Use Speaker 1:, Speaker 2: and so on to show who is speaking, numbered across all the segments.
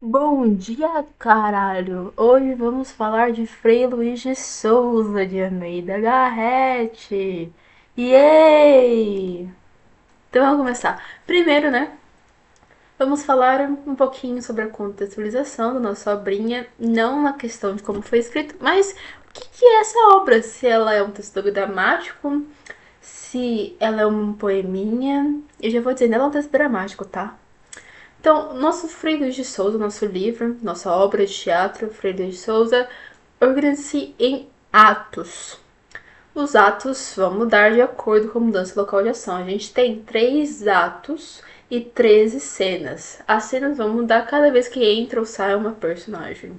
Speaker 1: Bom dia, caralho! Hoje vamos falar de Frei Luís de Souza de Almeida Garrett. Yay! Então vamos começar. Primeiro, né? Vamos falar um pouquinho sobre a contextualização da nossa obrinha, não na questão de como foi escrito, mas o que é essa obra? Se ela é um texto dramático, se ela é um poeminha. Eu já vou dizer, ela é um texto dramático, tá? Então, nosso Frei Luís de Souza, nosso livro, nossa obra de teatro, Frei Luís de Souza, organiza-se em atos. Os atos vão mudar de acordo com a mudança local de ação. A gente tem 3 atos e 13 cenas. As cenas vão mudar cada vez que entra ou sai uma personagem.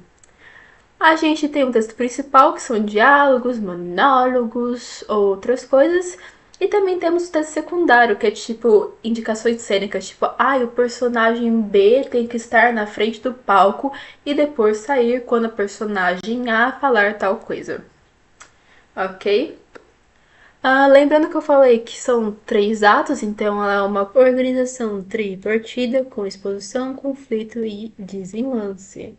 Speaker 1: A gente tem um texto principal, que são diálogos, monólogos, outras coisas. E também temos o texto secundário, que é tipo indicações cênicas, tipo, o personagem B tem que estar na frente do palco e depois sair quando a personagem A falar tal coisa. Ok? Lembrando que eu falei que são 3 atos, então ela é uma organização tripartida com exposição, conflito e desenlace.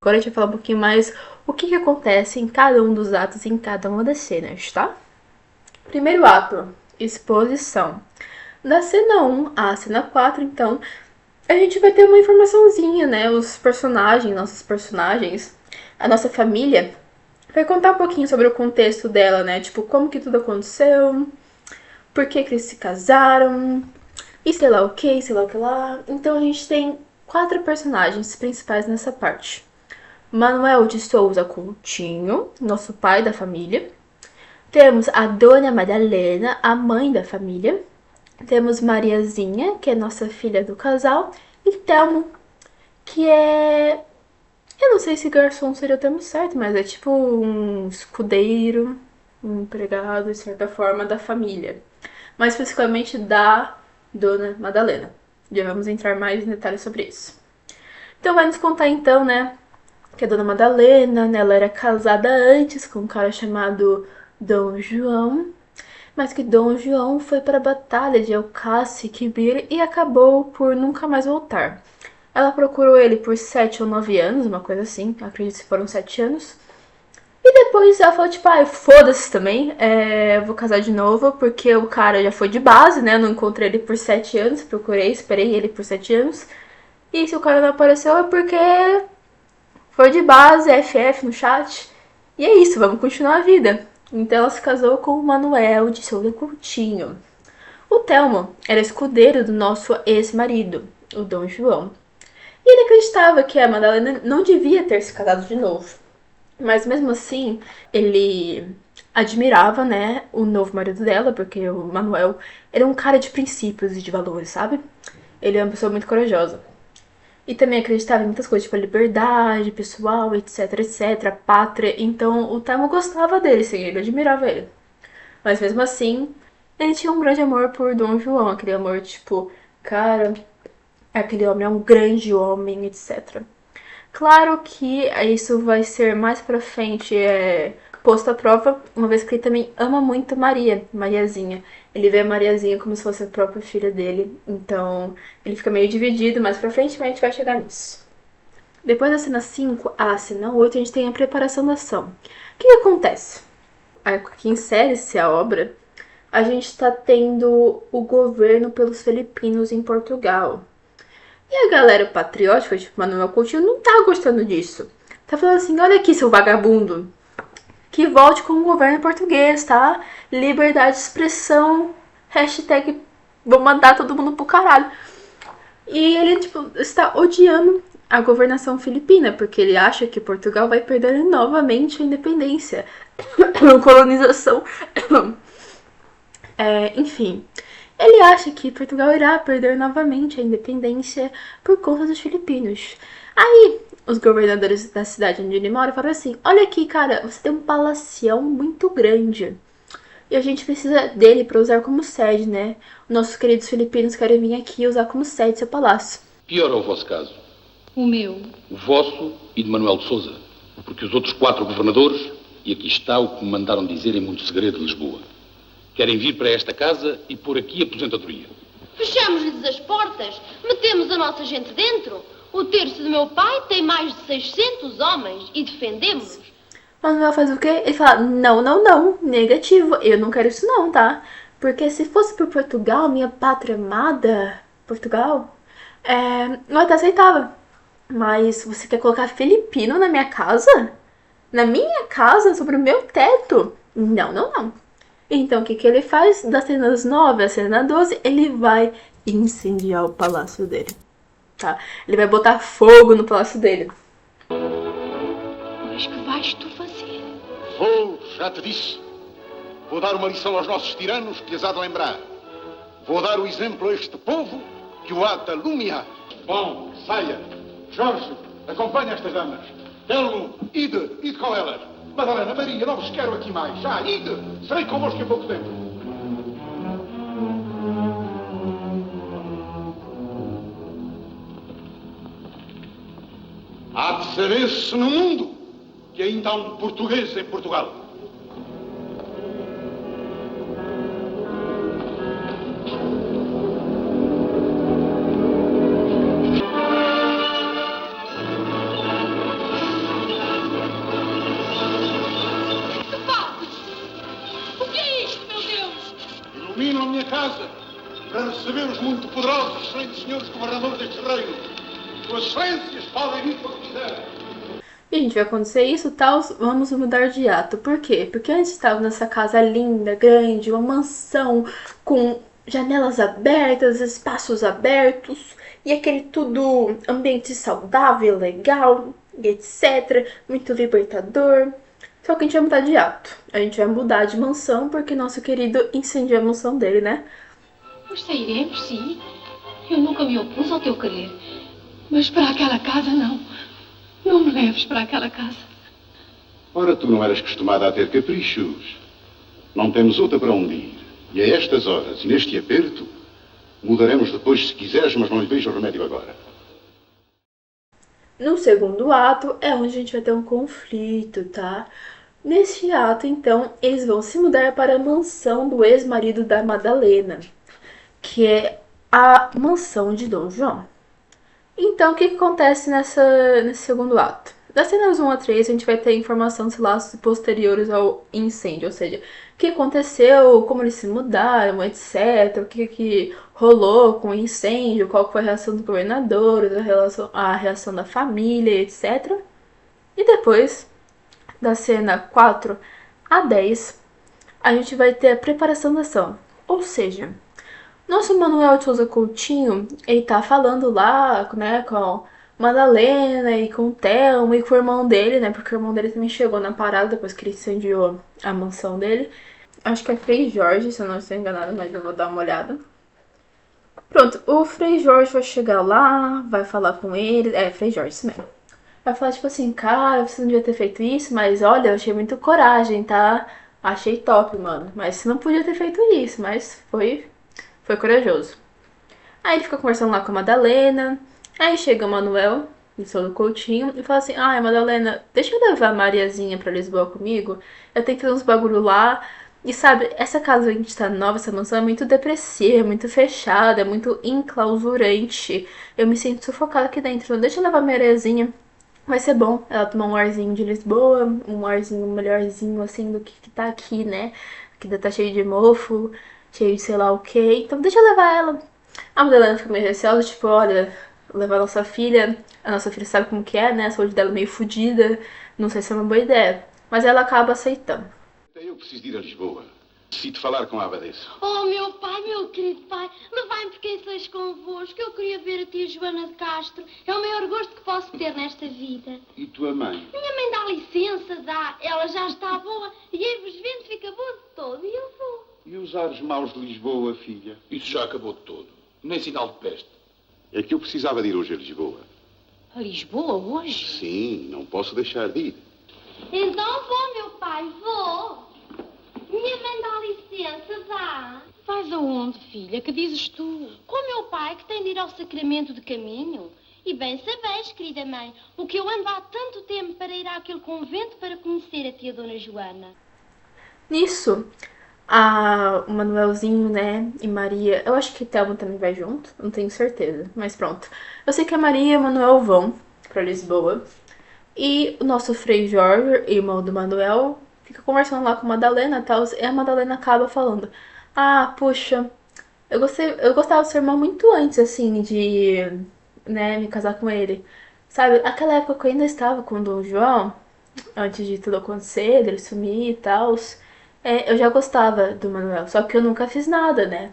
Speaker 1: Agora a gente vai falar um pouquinho mais o que acontece em cada um dos atos, em cada uma das cenas, tá? Primeiro ato, exposição. Da cena 1 à cena 4, então, a gente vai ter uma informaçãozinha, né? Os personagens, nossos personagens, a nossa família, vai contar um pouquinho sobre o contexto dela, né? Tipo, como que tudo aconteceu, por que eles se casaram, e sei lá o que, sei lá o que lá. Então a gente tem 4 personagens principais nessa parte. Manuel de Souza Coutinho, nosso pai da família. Temos a Dona Madalena, a mãe da família. Temos Mariazinha, que é nossa filha do casal. E Telmo, que é... Eu não sei se garçom seria o termo certo, mas é tipo um escudeiro, um empregado, de certa forma, da família. Mais especificamente da Dona Madalena. Já vamos entrar mais em detalhes sobre isso. Então vai nos contar então, né, que a Dona Madalena, né, ela era casada antes com um cara chamado Dom João, mas que Dom João foi para a batalha de Alcácer e Quibir e acabou por nunca mais voltar. Ela procurou ele por 7 ou 9 anos, uma coisa assim, acredito que foram 7 anos. E depois ela falou, tipo, foda-se também, vou casar de novo, porque o cara já foi de base, né, não encontrei ele por 7 anos, procurei, esperei ele por 7 anos. E se o cara não apareceu é porque foi de base, FF no chat. E é isso, vamos continuar a vida. Então ela se casou com o Manuel de Souza Coutinho. O Telmo era escudeiro do nosso ex-marido, o Dom João. E ele acreditava que a Madalena não devia ter se casado de novo. Mas mesmo assim, ele admirava, né, o novo marido dela, porque o Manuel era um cara de princípios e de valores, sabe? Ele é uma pessoa muito corajosa. E também acreditava em muitas coisas, tipo a liberdade pessoal, etc, etc, a pátria. Então o Tamo gostava dele, sim, ele admirava ele. Mas mesmo assim, ele tinha um grande amor por Dom João, aquele amor tipo, cara, aquele homem é um grande homem, etc. Claro que isso vai ser mais pra frente posto à prova, uma vez que ele também ama muito Mariazinha. Ele vê a Mariazinha como se fosse a própria filha dele, então ele fica meio dividido mais pra frente, mas a gente vai chegar nisso. Depois da cena 5 à cena 8, a gente tem a preparação da ação. O que acontece? Aqui insere-se a obra, a gente está tendo o governo pelos filipinos em Portugal. E a galera patriótica, tipo Manuel Coutinho, não tá gostando disso. Tá falando assim, olha aqui, seu vagabundo, que volte com o governo português, tá? Liberdade de expressão, hashtag vou mandar todo mundo pro caralho. E ele, tipo, está odiando a governação filipina, porque ele acha que Portugal vai perder novamente a independência. Colonização. Enfim. Ele acha que Portugal irá perder novamente a independência por conta dos filipinos. Aí, os governadores da cidade onde ele mora falaram assim: olha aqui, cara, você tem um palacião muito grande. E a gente precisa dele para usar como sede, né? Nossos queridos filipinos querem vir aqui usar como sede seu palácio.
Speaker 2: Pior é o vosso caso.
Speaker 3: O meu.
Speaker 2: O vosso e de Manuel de Sousa. Porque os outros 4 governadores, e aqui está o que me mandaram dizer em muito segredo de Lisboa, querem vir para esta casa e pôr aqui aposentadoria.
Speaker 3: Fechamos-lhes as portas, metemos a nossa gente dentro. O terço do meu pai tem mais de 600 homens e defendemos-nos.
Speaker 1: Manuel faz o quê? Ele fala, não, negativo, eu não quero isso não, tá? Porque se fosse por Portugal, minha pátria amada, Portugal, eu até aceitava. Mas você quer colocar filipino na minha casa? Na minha casa, sobre o meu teto? Não. Então, o que ele faz? Das cenas 9 à cena 12, ele vai incendiar o palácio dele, tá? Ele vai botar fogo no palácio dele.
Speaker 3: Mas que vais tu fazer?
Speaker 4: Vou, já te disse. Vou dar uma lição aos nossos tiranos que lhes há de lembrar. Vou dar o exemplo a este povo que o há de alumiar. Bom, saia. Jorge, acompanha estas damas. Telmo, ide com elas. Madalena, Maria, não vos quero aqui mais. Já, ide. Serei convosco em pouco tempo. Há de saber-se no mundo que ainda há um português em Portugal. Ilumino a minha casa para receber os muito poderosos e excelentes senhores governadores deste reino. Suas excelências podem vir quando quiserem.
Speaker 1: E a gente vai acontecer isso, tal, vamos mudar de ato. Por quê? Porque antes estava nessa casa linda, grande, uma mansão com janelas abertas, espaços abertos e aquele tudo ambiente saudável, legal, etc. Muito libertador. Só que a gente vai mudar de ato. A gente vai mudar de mansão porque nosso querido incendiou a mansão dele, né?
Speaker 3: Pois sairemos, sim. Eu nunca me opus ao teu querer. Mas para aquela casa, não. Não me leves para aquela casa.
Speaker 4: Ora, tu não eras acostumada a ter caprichos. Não temos outra para onde ir. E a estas horas, e neste aperto, mudaremos depois se quiseres, mas não lhe vejo remédio agora.
Speaker 1: No segundo ato é onde a gente vai ter um conflito, tá? Neste ato, então, eles vão se mudar para a mansão do ex-marido da Madalena, que é a mansão de Dom João. Então, o que acontece nesse segundo ato? Das cenas 1 a 3, a gente vai ter informação dos laços posteriores ao incêndio, ou seja, o que aconteceu, como eles se mudaram, etc, o que rolou com o incêndio, qual foi a reação dos governadores, a reação da família, etc. E depois, da cena 4 a 10, a gente vai ter a preparação da ação, ou seja, nosso Manuel de Souza Coutinho, ele tá falando lá, né, com Madalena e com o Telmo e com o irmão dele, né, porque o irmão dele também chegou na parada depois que ele incendiou a mansão dele. Acho que é Frei Jorge, se eu não estou enganada, mas eu vou dar uma olhada. Pronto, o Frei Jorge vai chegar lá, vai falar com ele, Frei Jorge, isso mesmo. Vai falar tipo assim, cara, você não devia ter feito isso, mas olha, eu achei muito coragem, tá? Achei top, mano, mas você não podia ter feito isso, mas foi corajoso. Aí ele fica conversando lá com a Madalena. Aí chega o Manuel, de Souza Coutinho, e fala assim: ai, Madalena, deixa eu levar a Mariazinha pra Lisboa comigo. Eu tenho que fazer uns bagulho lá. E sabe, essa casa que a gente tá nova, essa mansão é muito depressiva, é muito fechada, é muito enclausurante. Eu me sinto sufocada aqui dentro. Então deixa eu levar a Mariazinha. Vai ser bom ela tomar um arzinho de Lisboa, um arzinho melhorzinho assim do que tá aqui, né? Aqui ainda tá cheio de mofo, cheio de sei lá o que. Então deixa eu levar ela. A Madalena fica meio receosa, tipo, olha, levar a nossa filha sabe como que é, né? A saúde dela é meio fodida, não sei se é uma boa ideia. Mas ela acaba aceitando.
Speaker 4: Eu preciso de ir a Lisboa. Preciso falar com a abadesa.
Speaker 3: Oh, meu pai, meu querido pai, levai-me porque seja convosco. Eu queria ver a tia Joana de Castro. É o maior gosto que posso ter nesta vida.
Speaker 4: E tua mãe?
Speaker 3: Minha mãe dá licença, dá. Ela já está boa. E aí-vos vendo, fica boa de todo. E eu vou.
Speaker 4: E os ares maus de Lisboa, filha?
Speaker 2: Isso já acabou de todo. Nem sinal de peste.
Speaker 4: É que eu precisava de ir hoje a Lisboa.
Speaker 3: A Lisboa hoje?
Speaker 4: Sim, não posso deixar de ir.
Speaker 3: Então vou, meu pai, vou. Minha mãe dá licença, dá. Vais aonde, filha? Que dizes tu? Com o meu pai, que tem de ir ao sacramento de caminho. E bem sabeis, querida mãe, o que eu ando há tanto tempo para ir àquele convento para conhecer a tia Dona Joana.
Speaker 1: Nisso, O Manuelzinho, né, e Maria, eu acho que Thelma também vai junto, não tenho certeza, mas pronto. Eu sei que a Maria e o Manuel vão pra Lisboa, e o nosso Frei Jorge, irmão do Manuel, fica conversando lá com a Madalena e tal, e a Madalena acaba falando, puxa, eu gostava do seu irmão muito antes, assim, de, né, me casar com ele. Sabe, aquela época que eu ainda estava com o Dom João, antes de tudo acontecer, dele sumir e tal, eu já gostava do Manuel, só que eu nunca fiz nada, né?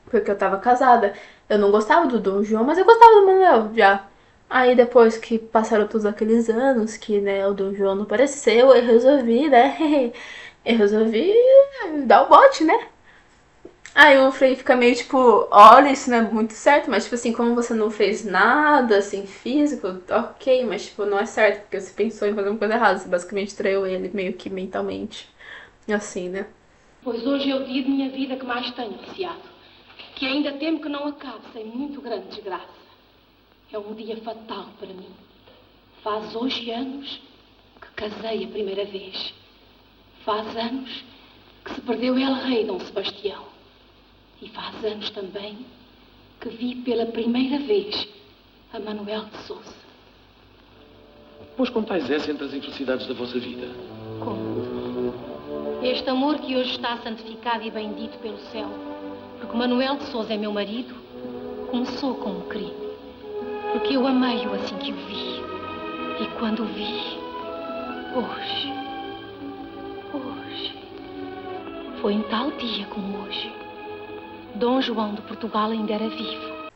Speaker 1: Porque eu tava casada. Eu não gostava do Dom João, mas eu gostava do Manuel já. Aí depois que passaram todos aqueles anos que, né, o Dom João não apareceu, eu resolvi, né? Eu resolvi dar o bote, né? Aí o Frei fica meio tipo, olha, isso não é muito certo, mas tipo assim, como você não fez nada assim físico, ok, mas tipo, não é certo, porque você pensou em fazer uma coisa errada, você basicamente traiu ele meio que mentalmente. Assim, né?
Speaker 3: Pois hoje é o dia de minha vida que mais tenho receado, que ainda temo que não acabe sem muito grande desgraça. É um dia fatal para mim. Faz hoje anos que casei a primeira vez. Faz anos que se perdeu El Rei Dom Sebastião. E faz anos também que vi pela primeira vez a Manuel de Sousa.
Speaker 5: Pois contais essa entre as infelicidades da vossa vida?
Speaker 3: Como? Este amor que hoje está santificado e bendito pelo céu, porque Manuel de Sousa é meu marido, começou com um crime. Porque eu amei-o assim que o vi. E quando o vi, hoje, foi em tal dia como hoje, Dom João de Portugal ainda era vivo.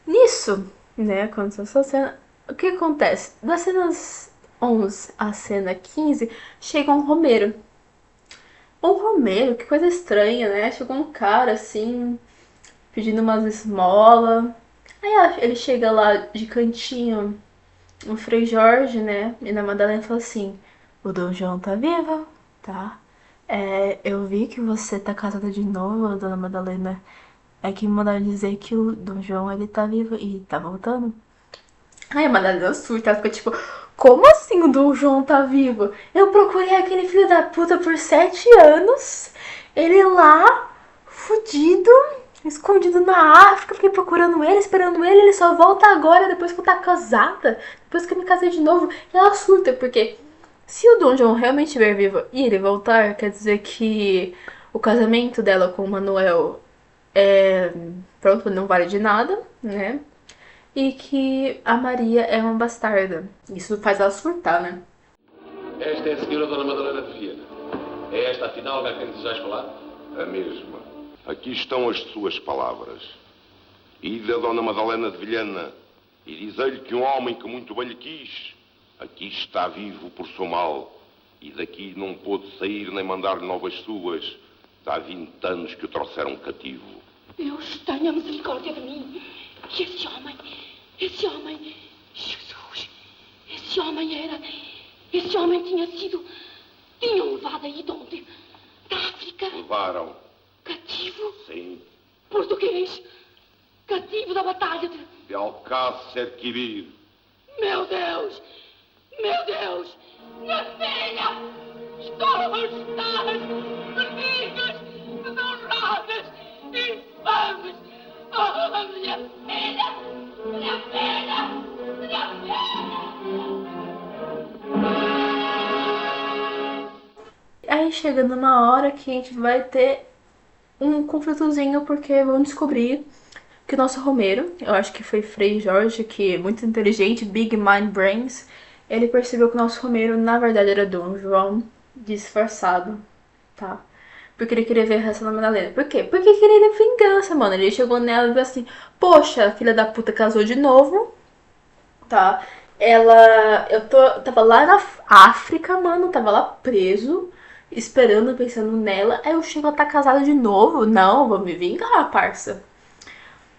Speaker 1: Nisso, né, aconteceu essa cena. O que acontece? Das cenas 11 à cena 15, chega um Romeiro. Um Romeiro, que coisa estranha, né? Chegou um cara assim, pedindo umas esmolas. Aí ele chega lá de cantinho, o Frei Jorge, né? E na Madalena fala assim: o Dom João tá vivo, tá? Eu vi que você tá casada de novo, dona Madalena. É que me mandaram dizer que o Dom João, ele tá vivo e tá voltando. Aí a Madalena surta, ela fica tipo, como assim o Dom João tá vivo? Eu procurei aquele filho da puta por 7 anos, ele lá, fudido, escondido na África, fiquei procurando ele, esperando ele só volta agora, depois que eu tá casada, depois que eu me casei de novo. E ela surta, porque se o Dom João realmente estiver vivo e ele voltar, quer dizer que o casamento dela com o Manuel pronto, não vale de nada, né? E que a Maria é uma bastarda. Isso faz ela surtar, né?
Speaker 5: Esta é a senhora Dona Madalena de Viena. É esta, afinal, a quem desejais falar?
Speaker 4: A mesma. Aqui estão as suas palavras. Ide a Dona Madalena de Vilhena e dizei-lhe que um homem que muito bem lhe quis, aqui está vivo por seu mal, e daqui não pôde sair nem mandar-lhe novas suas. Há 20 anos que o trouxeram cativo.
Speaker 3: Deus tenha misericórdia de mim. E esse homem, Jesus, esse homem tinham levado aí de onde? Da África?
Speaker 4: Levaram.
Speaker 3: Cativo?
Speaker 4: Sim.
Speaker 3: Português? Cativo da batalha
Speaker 4: De Alcácer Quibir.
Speaker 3: Meu Deus! Minha filha! Estou arrastada! Formigas! Desonradas! Infames! Oh, minha filha! Minha filha! Minha filha!
Speaker 1: Aí chega numa hora que a gente vai ter um conflitozinho, porque vão descobrir que o nosso Romeiro, eu acho que foi Frei Jorge, que é muito inteligente, Big Mind Brains, ele percebeu que o nosso Romeiro na verdade era Dom João disfarçado, tá? Porque ele queria ver a reação da Madalena. Por quê? Porque queria vingança, mano. Ele chegou nela e falou assim: poxa, a filha da puta casou de novo, tá? Tava lá na África, mano, tava lá preso, esperando, pensando nela. Aí eu chego, ela tá casada de novo. Não, vou me vingar, parça.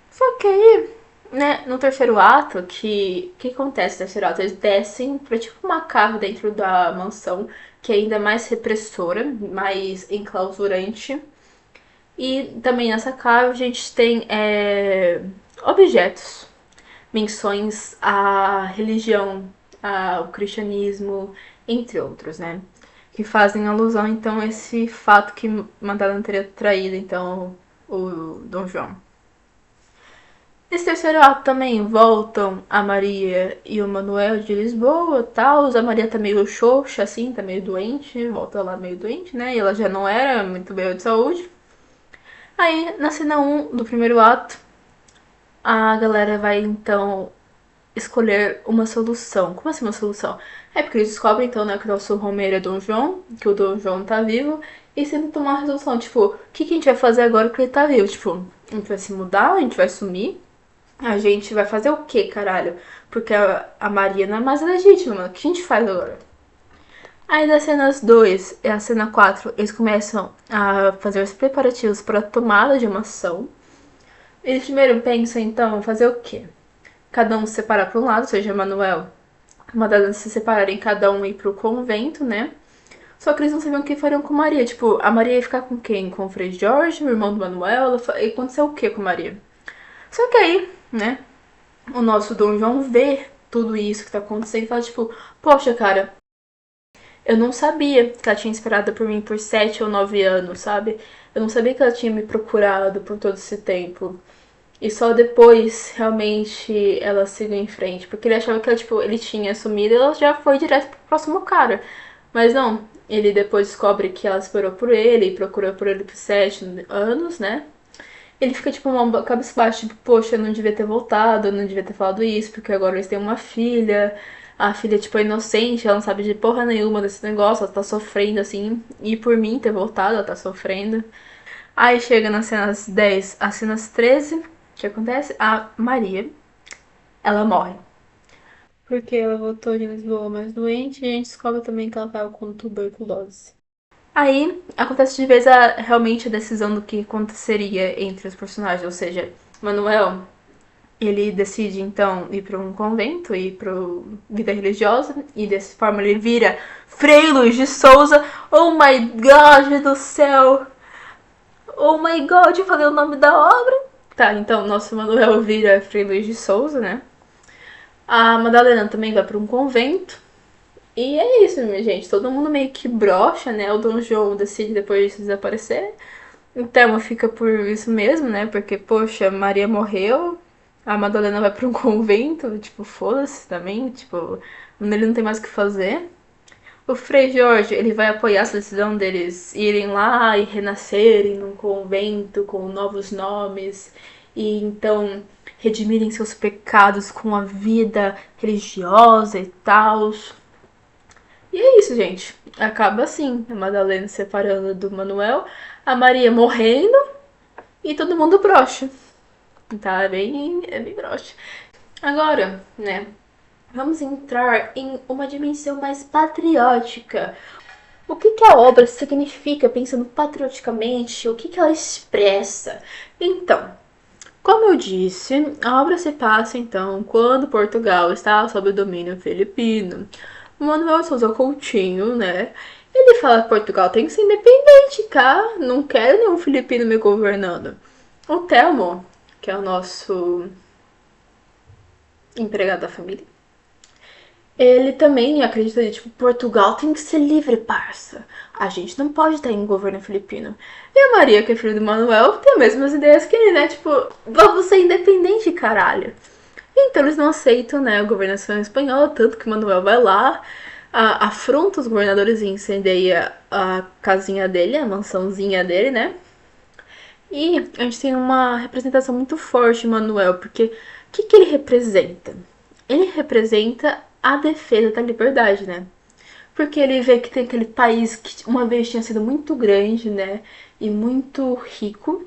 Speaker 1: Só que aí, né, no terceiro ato, que acontece no terceiro ato? Eles descem pra tipo uma cave dentro da mansão, que é ainda mais repressora, mais enclausurante. E também nessa cave a gente tem objetos, menções à religião, ao cristianismo, entre outros, né? que fazem alusão, então, a esse fato que Madalena teria traído, então, o Dom João. Nesse terceiro ato também voltam a Maria e o Manuel de Lisboa, tal. A Maria tá meio xoxa, assim, tá meio doente, volta lá meio doente, né? E ela já não era muito bem de saúde. Aí, na cena 1 do primeiro ato, a galera vai, então, escolher uma solução. Como assim uma solução? É porque eles descobrem, então, né, que o nosso Romeiro é Dom João, que o Dom João tá vivo, e sempre tomar uma resolução, tipo, o que a gente vai fazer agora que ele tá vivo? Tipo, a gente vai se mudar, a gente vai sumir, a gente vai fazer o quê, caralho? Porque a Maria não é mais legítima, mano. O que a gente faz agora? Aí das cenas 2 e a cena 4, eles começam a fazer os preparativos para a tomada de uma ação. Eles primeiro pensam, então, fazer o quê? Cada um se separar para um lado, ou seja, Manuel, Madalena se separarem, cada um ir pro convento, né? Só que eles não sabiam o que fariam com Maria. Tipo, a Maria ia ficar com quem? Com o Frei Jorge, o irmão do Manuel? E aconteceu o que com Maria? Só que aí, né, o nosso Dom João vê tudo isso que tá acontecendo e fala, tipo, poxa, cara, eu não sabia que ela tinha esperado por mim por 7 ou 9 anos, sabe? Eu não sabia que ela tinha me procurado por todo esse tempo. E só depois, realmente, ela seguiu em frente. Porque ele achava que ela, tipo, ele tinha sumido e ela já foi direto pro próximo cara. Mas não, ele depois descobre que ela esperou por ele e procurou por ele por 7 anos, né? Ele fica, tipo, uma cabeça baixa, tipo, poxa, eu não devia ter voltado, eu não devia ter falado isso, porque agora eles têm uma filha. A filha, tipo, é inocente, ela não sabe de porra nenhuma desse negócio, ela tá sofrendo, assim. E por mim ter voltado, ela tá sofrendo. Aí chega nas cenas 10 às cenas 13, o que acontece? A Maria, ela morre. Porque ela voltou de Lisboa mais doente e a gente descobre também que ela tava com tuberculose. Aí acontece de vez realmente a decisão do que aconteceria entre os personagens, ou seja, Manuel, ele decide então ir para um convento, ir para vida religiosa, e dessa forma ele vira Frei Luís de Souza. Oh my god do céu! Oh my god, eu falei o nome da obra. Tá, então nosso Manuel vira Frei Luís de Souza, né? A Madalena também vai para um convento. E é isso, minha gente. Todo mundo meio que brocha, né? O Dom João decide depois disso desaparecer. O Thelma fica por isso mesmo, né? Porque, poxa, Maria morreu. A Madalena vai para um convento. Tipo, foda-se também. Tipo, ele não tem mais o que fazer. O Frei Jorge, ele vai apoiar essa decisão deles irem lá e renascerem num convento com novos nomes. E então redimirem seus pecados com a vida religiosa e tal. E é isso, gente. Acaba assim, a Madalena se separando do Manuel, a Maria morrendo e todo mundo broxa. Tá? É bem broxa. Agora, né? Vamos entrar em uma dimensão mais patriótica. O que a obra significa, pensando patrioticamente? O que ela expressa? Então, como eu disse, a obra se passa, então, quando Portugal está sob o domínio filipino. Manuel Souza Coutinho, né? Ele fala que Portugal tem que ser independente, tá? Não quero nenhum filipino me governando. O Telmo, que é o nosso empregado da família, ele também acredita que, tipo, Portugal tem que ser livre, parça. A gente não pode estar em governo filipino. E a Maria, que é filha do Manuel, tem as mesmas ideias que ele, né? Tipo, vamos ser independente, caralho. Então eles não aceitam, né, a governação espanhola, tanto que Manuel vai lá, afronta os governadores e incendeia a casinha dele, a mansãozinha dele, né? E a gente tem uma representação muito forte de Manuel, porque o que ele representa? Ele representa a defesa da liberdade, né? Porque ele vê que tem aquele país que uma vez tinha sido muito grande, né? E muito rico,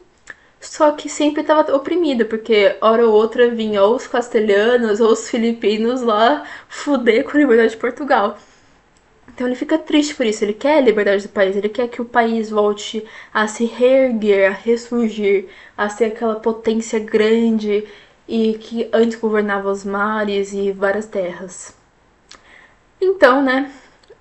Speaker 1: só que sempre estava oprimido, porque hora ou outra vinha ou os castelhanos ou os filipinos lá fuder com a liberdade de Portugal. Então ele fica triste por isso, ele quer a liberdade do país, ele quer que o país volte a se reerguer, a ressurgir, a ser aquela potência grande e que antes governava os mares e várias terras. Então, né,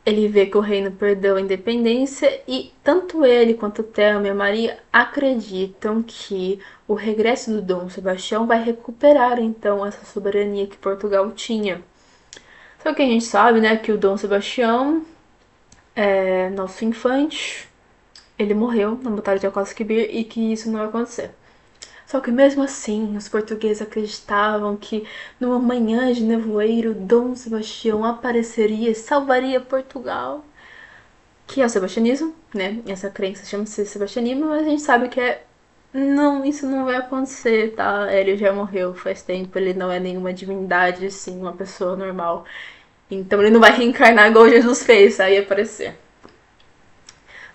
Speaker 1: ele vê que o reino perdeu a independência e tanto ele quanto Thelma e a Maria acreditam que o regresso do Dom Sebastião vai recuperar então essa soberania que Portugal tinha. Só que a gente sabe, né, que o Dom Sebastião nosso infante, ele morreu na Batalha de Alcácer-Quibir e que isso não ia acontecer. Só que mesmo assim, os portugueses acreditavam que numa manhã de nevoeiro, Dom Sebastião apareceria e salvaria Portugal. Que é o sebastianismo, né? Essa crença chama-se sebastianismo, mas a gente sabe que não, isso não vai acontecer, tá? Ele já morreu faz tempo, ele não é nenhuma divindade, sim, uma pessoa normal. Então ele não vai reencarnar igual Jesus fez, aí aparecer.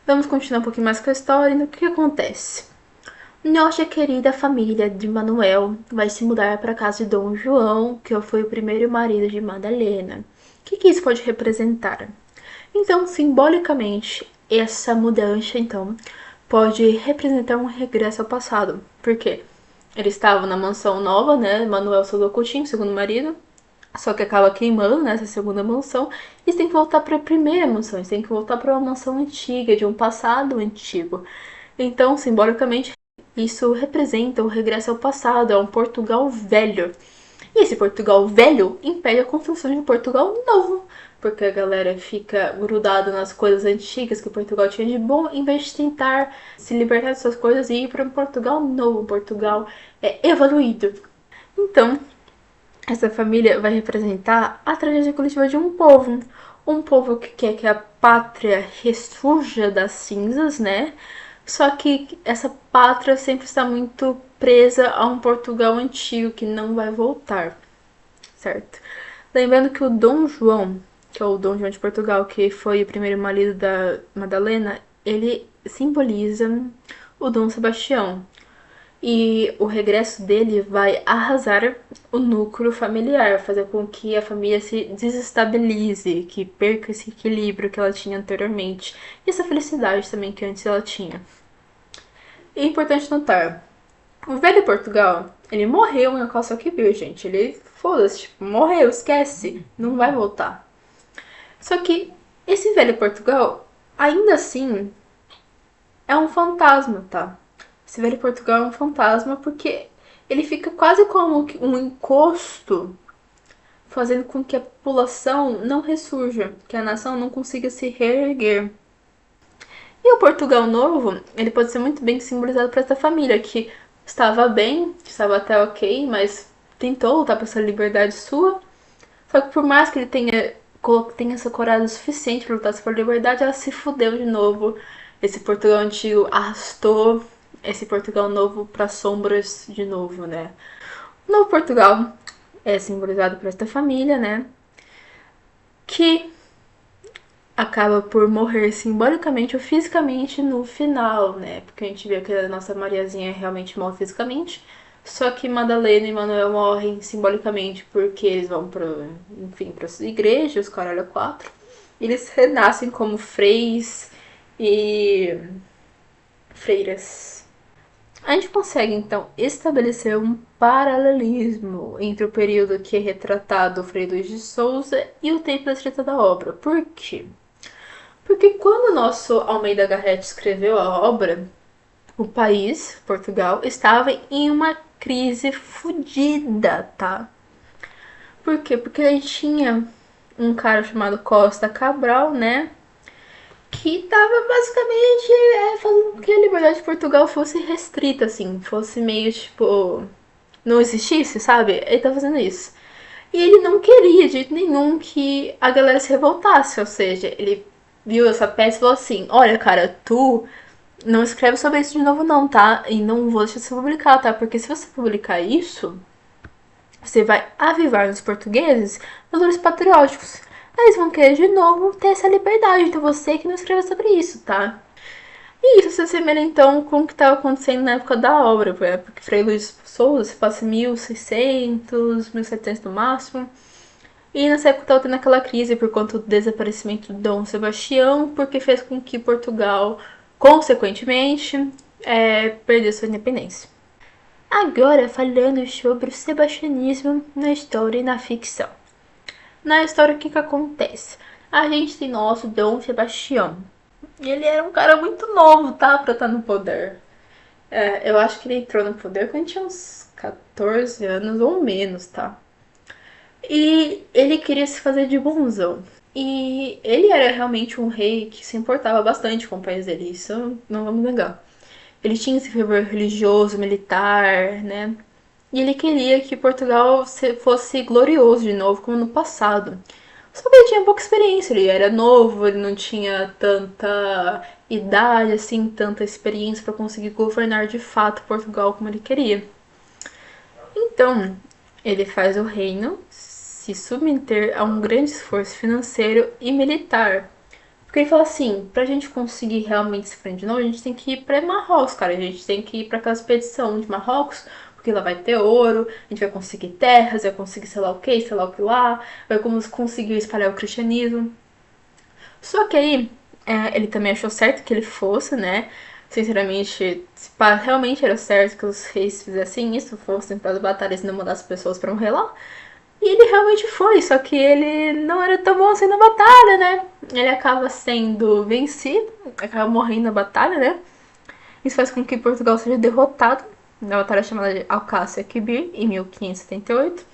Speaker 1: Vamos continuar um pouquinho mais com a história e o que acontece. Nossa querida família de Manuel vai se mudar para a casa de Dom João, que foi o primeiro marido de Madalena. O que isso pode representar? Então, simbolicamente, essa mudança, então, pode representar um regresso ao passado. Por quê? Eles estavam na mansão nova, né? Manuel Souza Coutinho, segundo marido, só que acaba queimando nessa segunda mansão. Eles têm que voltar para a primeira mansão, eles têm que voltar para uma mansão antiga, de um passado antigo. Então, simbolicamente, isso representa o regresso ao passado, é um Portugal velho. E esse Portugal velho impede a construção de um Portugal novo, porque a galera fica grudada nas coisas antigas que Portugal tinha de bom, em vez de tentar se libertar dessas coisas e ir para um Portugal novo, um Portugal evoluído. Então, essa família vai representar a tragédia coletiva de um povo que quer que a pátria ressurja das cinzas, né? Só que essa pátria sempre está muito presa a um Portugal antigo que não vai voltar, certo? Lembrando que o Dom João, que é o Dom João de Portugal, que foi o primeiro marido da Madalena, ele simboliza o Dom Sebastião. E o regresso dele vai arrasar o núcleo familiar, fazer com que a família se desestabilize, que perca esse equilíbrio que ela tinha anteriormente. E essa felicidade também que antes ela tinha. E é importante notar, o velho Portugal, ele morreu em Alcácer-Quibir, gente. Ele, foda-se, tipo, morreu, esquece, não vai voltar. Só que esse velho Portugal, ainda assim, é um fantasma, tá? Esse velho Portugal é um fantasma porque ele fica quase como um encosto, fazendo com que a população não ressurja, que a nação não consiga se reerguer. E o Portugal Novo, ele pode ser muito bem simbolizado para essa família, que estava bem, estava até ok, mas tentou lutar por essa liberdade sua. Só que por mais que ele tenha essa coragem suficiente para lutar por liberdade, ela se fudeu de novo. Esse Portugal antigo arrastou esse Portugal novo para sombras de novo, né? O novo Portugal é simbolizado por esta família, né? Que acaba por morrer simbolicamente ou fisicamente no final, né? Porque a gente vê que a nossa Mariazinha realmente morre fisicamente. Só que Madalena e Manuel morrem simbolicamente porque eles vão para as igrejas, caralho, 4. Eles renascem como freis e freiras. A gente consegue, então, estabelecer um paralelismo entre o período que é retratado o Frei Luís de Souza e o tempo da escrita da obra. Por quê? Porque quando o nosso Almeida Garrett escreveu a obra, o país, Portugal, estava em uma crise fodida, tá? Por quê? Porque a gente tinha um cara chamado Costa Cabral, né? Que tava basicamente fazendo com que a liberdade de Portugal fosse restrita, assim, fosse meio tipo. Não existisse, sabe? Ele tá fazendo isso. E ele não queria de jeito nenhum que a galera se revoltasse, ou seja, ele viu essa peça e falou assim: olha, cara, tu não escreve sobre isso de novo, não, tá? E não vou deixar você publicar, tá? Porque se você publicar isso, você vai avivar nos portugueses valores patrióticos. Aí eles vão querer de novo ter essa liberdade. Então você que não escreva sobre isso, tá? E isso se assemelha então com o que estava acontecendo na época da obra, porque Frei Luís Souza se passa em 1600, 1700 no máximo. E nessa época estava tendo aquela crise por conta do desaparecimento de Dom Sebastião, porque fez com que Portugal, consequentemente, perdesse sua independência. Agora falando sobre o sebastianismo na história e na ficção. Na história, o que acontece? A gente tem nosso Dom Sebastião. Ele era um cara muito novo, tá? Pra estar no poder. Eu acho que ele entrou no poder quando tinha uns 14 anos ou menos, tá? E ele queria se fazer de bonzão. E ele era realmente um rei que se importava bastante com o país dele, isso não vamos negar. Ele tinha esse fervor religioso, militar, né? E ele queria que Portugal fosse glorioso de novo, como no passado. Só que ele tinha pouca experiência, ele era novo, ele não tinha tanta idade, assim, tanta experiência para conseguir governar de fato Portugal como ele queria. Então, ele faz o reino se submeter a um grande esforço financeiro e militar. Porque ele fala assim, pra gente conseguir realmente se prender de novo, a gente tem que ir pra Marrocos, cara. A gente tem que ir pra aquela expedição de Marrocos, porque lá vai ter ouro, a gente vai conseguir terras, vai conseguir sei lá o que, sei lá o que lá, vai conseguir espalhar o cristianismo. Só que aí, ele também achou certo que ele fosse, né? Sinceramente, se realmente era certo que os reis fizessem isso, fossem para as batalhas e não mandassem pessoas para morrer lá. E ele realmente foi, só que ele não era tão bom assim na batalha, né? Ele acaba sendo vencido, acaba morrendo na batalha, né? Isso faz com que Portugal seja derrotado na batalha chamada de Alcácer Quibir, em 1578.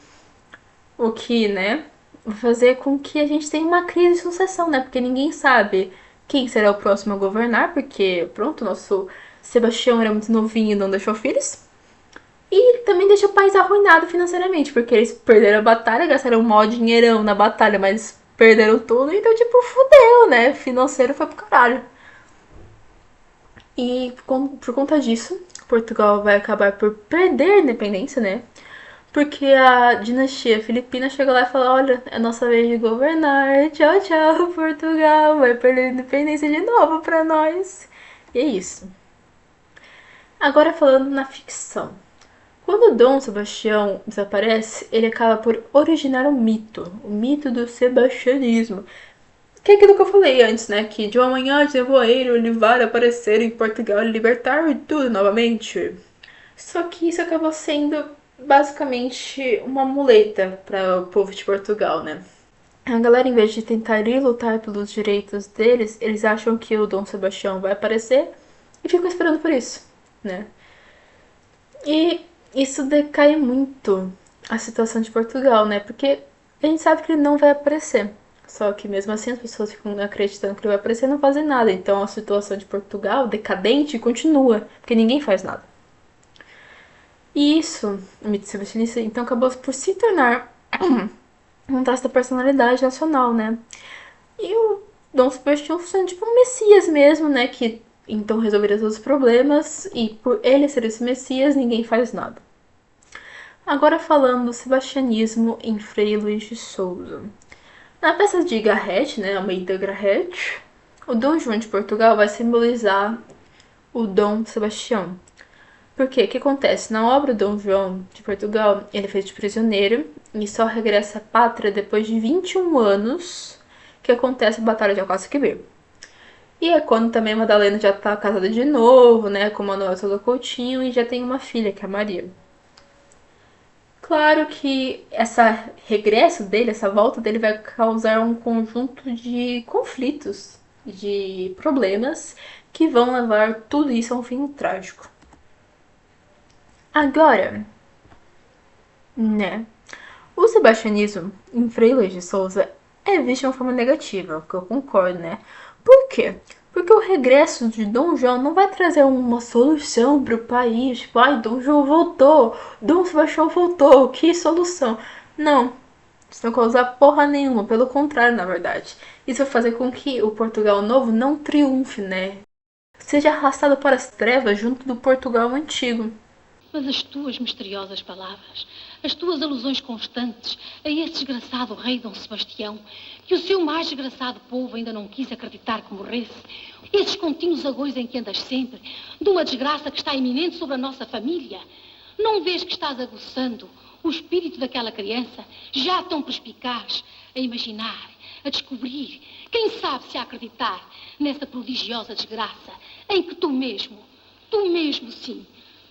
Speaker 1: O que, né, vai fazer com que a gente tenha uma crise de sucessão, né? Porque ninguém sabe quem será o próximo a governar, porque, pronto, nosso Sebastião era muito novinho e não deixou filhos. E também deixa o país arruinado financeiramente, porque eles perderam a batalha, gastaram um maior dinheirão na batalha, mas perderam tudo, então, tipo, fudeu, né? Financeiro foi pro caralho. E por conta disso, Portugal vai acabar por perder a independência, né? Porque a dinastia filipina chega lá e fala: olha, é nossa vez de governar, tchau, tchau, Portugal, vai perder a independência de novo pra nós. E é isso. Agora falando na ficção. Quando Dom Sebastião desaparece, ele acaba por originar o mito do sebastianismo. Que é aquilo que eu falei antes, né? Que de uma manhã de nevoeiro ele vai aparecer em Portugal e libertar tudo novamente. Só que isso acabou sendo basicamente uma muleta para o povo de Portugal, né? A galera, em vez de tentar ir lutar pelos direitos deles, eles acham que o Dom Sebastião vai aparecer e ficam esperando por isso, né? E isso decai muito a situação de Portugal, né? Porque a gente sabe que ele não vai aparecer. Só que mesmo assim as pessoas ficam acreditando que ele vai aparecer e não fazem nada. Então a situação de Portugal, decadente, continua. Porque ninguém faz nada. E isso, o mito sebastianista, então acabou por se tornar um traço da personalidade nacional, né? E o Dom Sebastião sendo tipo um messias mesmo, né? Que então resolveria todos os problemas. E por ele ser esse messias, ninguém faz nada. Agora falando do sebastianismo em Frei Luís de Souza. Na peça de Garrett, né, Almeida Garrett, o Dom João de Portugal vai simbolizar o Dom Sebastião. Por quê? O que acontece? Na obra Dom João de Portugal, ele é feito prisioneiro e só regressa à pátria depois de 21 anos que acontece a Batalha de Alcácer Quibir. E é quando também a Madalena já está casada de novo, né, com Manuel Sousa Coutinho e já tem uma filha, que é a Maria. Claro que essa regresso dele, essa volta dele vai causar um conjunto de conflitos, de problemas que vão levar tudo isso a um fim trágico. Agora, né, o sebastianismo em Frei Luís de Souza é visto de uma forma negativa, que eu concordo, né? Por quê? Porque o regresso de Dom João não vai trazer uma solução para o país. Tipo, ai, Dom João voltou, Dom Sebastião voltou, que solução. Não, isso não causar porra nenhuma, pelo contrário, na verdade. Isso vai fazer com que o Portugal novo não triunfe, né? Seja arrastado para as trevas junto do Portugal antigo.
Speaker 3: Mas as tuas misteriosas palavras, as tuas alusões constantes a esse desgraçado rei Dom Sebastião, que o seu mais desgraçado povo ainda não quis acreditar que morresse, esses contínuos agões em que andas sempre, de uma desgraça que está iminente sobre a nossa família, não vês que estás aguçando o espírito daquela criança, já tão perspicaz, a imaginar, a descobrir, quem sabe se a acreditar nessa prodigiosa desgraça em que tu mesmo, sim,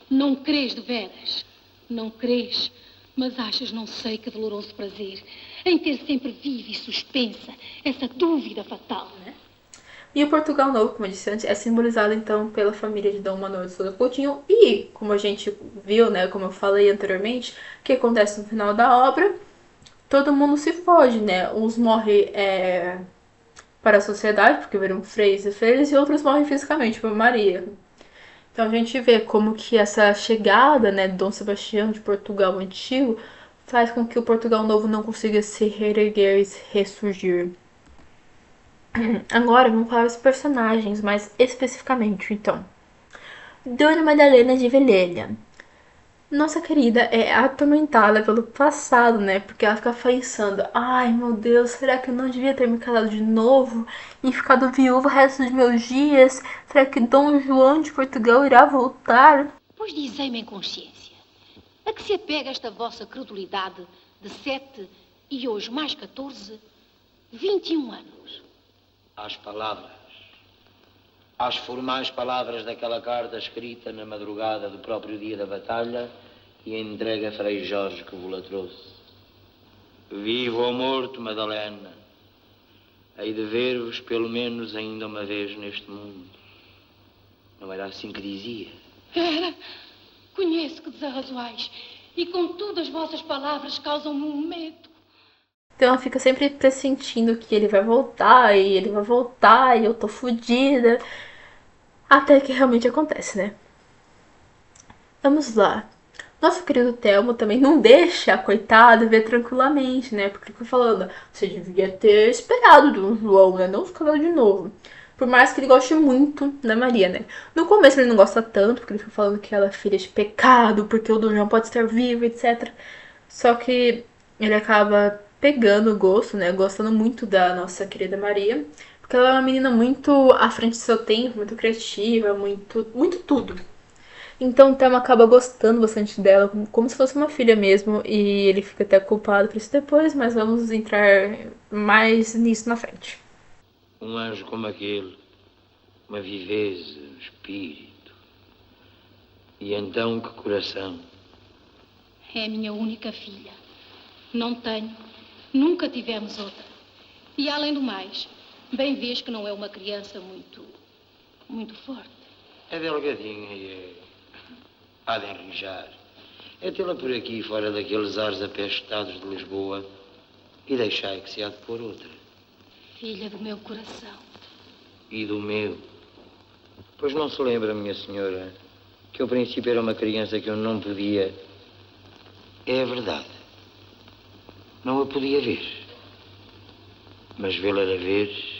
Speaker 3: não crês de veras, não crês, mas achas não sei que doloroso prazer em ter sempre viva e suspensa essa dúvida fatal, né?
Speaker 1: E o Portugal Novo, como eu disse antes, é simbolizado então pela família de Dom Manuel de Sousa Coutinho e, como a gente viu, né, como eu falei anteriormente, o que acontece no final da obra, todo mundo se foge, né? Uns morrem para a sociedade, porque viram freis e freiras, e outros morrem fisicamente, tipo Maria. Então a gente vê como que essa chegada, né, de Dom Sebastião de Portugal antigo faz com que o Portugal novo não consiga se reerguer e se ressurgir. Agora vamos falar dos personagens mais especificamente, então. Dona Madalena de Velhelha. Nossa querida é atormentada pelo passado, né? Porque ela fica pensando: ai meu Deus, será que eu não devia ter me casado de novo e ficado viúva o resto dos meus dias? Será que Dom João de Portugal irá voltar?
Speaker 3: Pois dizei-me em consciência, a que se apega esta vossa credulidade de 7 e hoje mais 14, 21 anos?
Speaker 6: Às palavras. Às formais palavras daquela carta escrita na madrugada do próprio dia da batalha e entregue a Frei Jorge que vos-la trouxe. Vivo ou morto, Madalena, hei de ver-vos pelo menos ainda uma vez neste mundo. Não era assim que dizia?
Speaker 3: Era. Conheço que desarrazoais e contudo as vossas palavras causam-me um medo.
Speaker 1: Então ela fica sempre pressentindo que ele vai voltar e ele vai voltar e eu tô fodida. Até que realmente acontece, né? Vamos lá. Nosso querido Telmo também não deixa a coitada ver tranquilamente, né? Porque fica falando, você devia ter esperado do João, né? Não ficar de novo. Por mais que ele goste muito da Maria, né? No começo ele não gosta tanto, porque ele fica falando que ela é filha de pecado, porque o Dom João pode estar vivo, etc. Só que ele acaba pegando o gosto, né? Gostando muito da nossa querida Maria. Porque ela é uma menina muito à frente do seu tempo, muito criativa, muito tudo. Então o Thelma acaba gostando bastante dela, como se fosse uma filha mesmo, e ele fica até culpado por isso depois, mas vamos entrar mais nisso na frente.
Speaker 6: Um anjo como aquele, uma viveza, um espírito. E então que coração.
Speaker 3: É a minha única filha. Não tenho, nunca tivemos outra. E além do mais, bem vês que não é uma criança muito forte.
Speaker 6: É delgadinha e há de enrijar. É tê-la por aqui, fora daqueles ares apestados de Lisboa, e deixai que se há de pôr outra.
Speaker 3: Filha do meu coração.
Speaker 6: E do meu. Pois não se lembra, minha senhora, que ao princípio era uma criança que eu não podia... É a verdade. Não a podia ver. Mas vê-la a ver...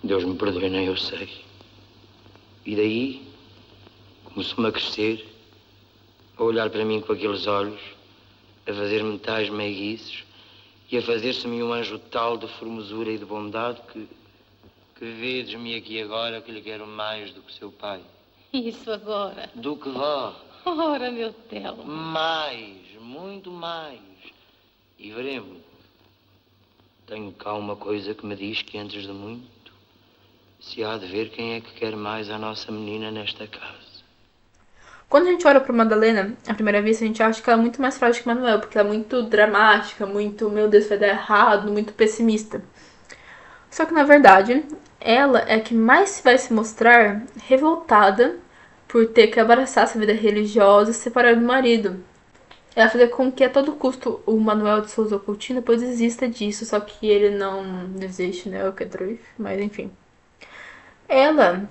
Speaker 6: Deus me perdoe, nem eu sei. E daí, começou-me a crescer, a olhar para mim com aqueles olhos, a fazer-me tais meiguices e a fazer-se-me um anjo tal de formosura e de bondade que vedes-me aqui agora que lhe quero mais do que seu pai.
Speaker 3: Isso agora?
Speaker 6: Do que vó.
Speaker 3: Ora, meu Telmo.
Speaker 6: Mais, muito mais. E veremos. Tenho cá uma coisa que me diz que antes de muito se há de ver quem é que quer mais a nossa menina nesta casa.
Speaker 1: Quando a gente olha pra Madalena, à primeira vista, a gente acha que ela é muito mais frágil que Manuel, porque ela é muito dramática, muito, meu Deus, vai dar errado, muito pessimista. Só que, na verdade, ela é a que mais vai se mostrar revoltada por ter que abraçar essa vida religiosa e se separar do marido. Ela fazer com que a todo custo o Manuel de Souza Coutinho depois desista disso, só que ele não desiste, né? O que é trouxa, mas enfim. Ela,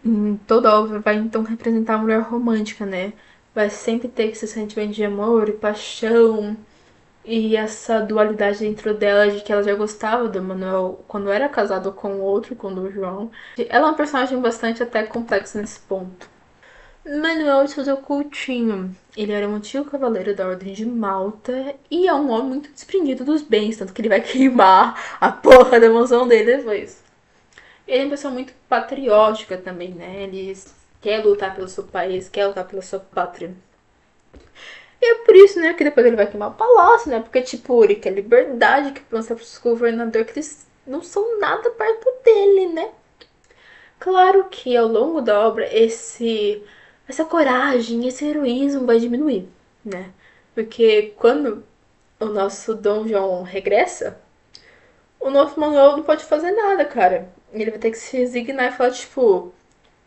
Speaker 1: em toda a obra, vai então representar a mulher romântica, né? Vai sempre ter esse sentimento de amor e paixão e essa dualidade dentro dela de que ela já gostava do Manuel quando era casado com o outro, com o João. Ela é uma personagem bastante até complexa nesse ponto. Manuel de Souza Coutinho, ele era um antigo cavaleiro da Ordem de Malta e é um homem muito desprendido dos bens, tanto que ele vai queimar a porra da mansão dele depois. Ele é uma pessoa muito patriótica também, né? Ele quer lutar pelo seu país, quer lutar pela sua pátria. E é por isso, né, que depois ele vai queimar o palácio, né? Porque, tipo, ele quer liberdade, que mostrar pros governadores que eles não são nada perto dele, né? Claro que ao longo da obra essa coragem, esse heroísmo vai diminuir, né? Porque quando o nosso Dom João regressa, o nosso Manuel não pode fazer nada, cara. Ele vai ter que se resignar e falar, tipo,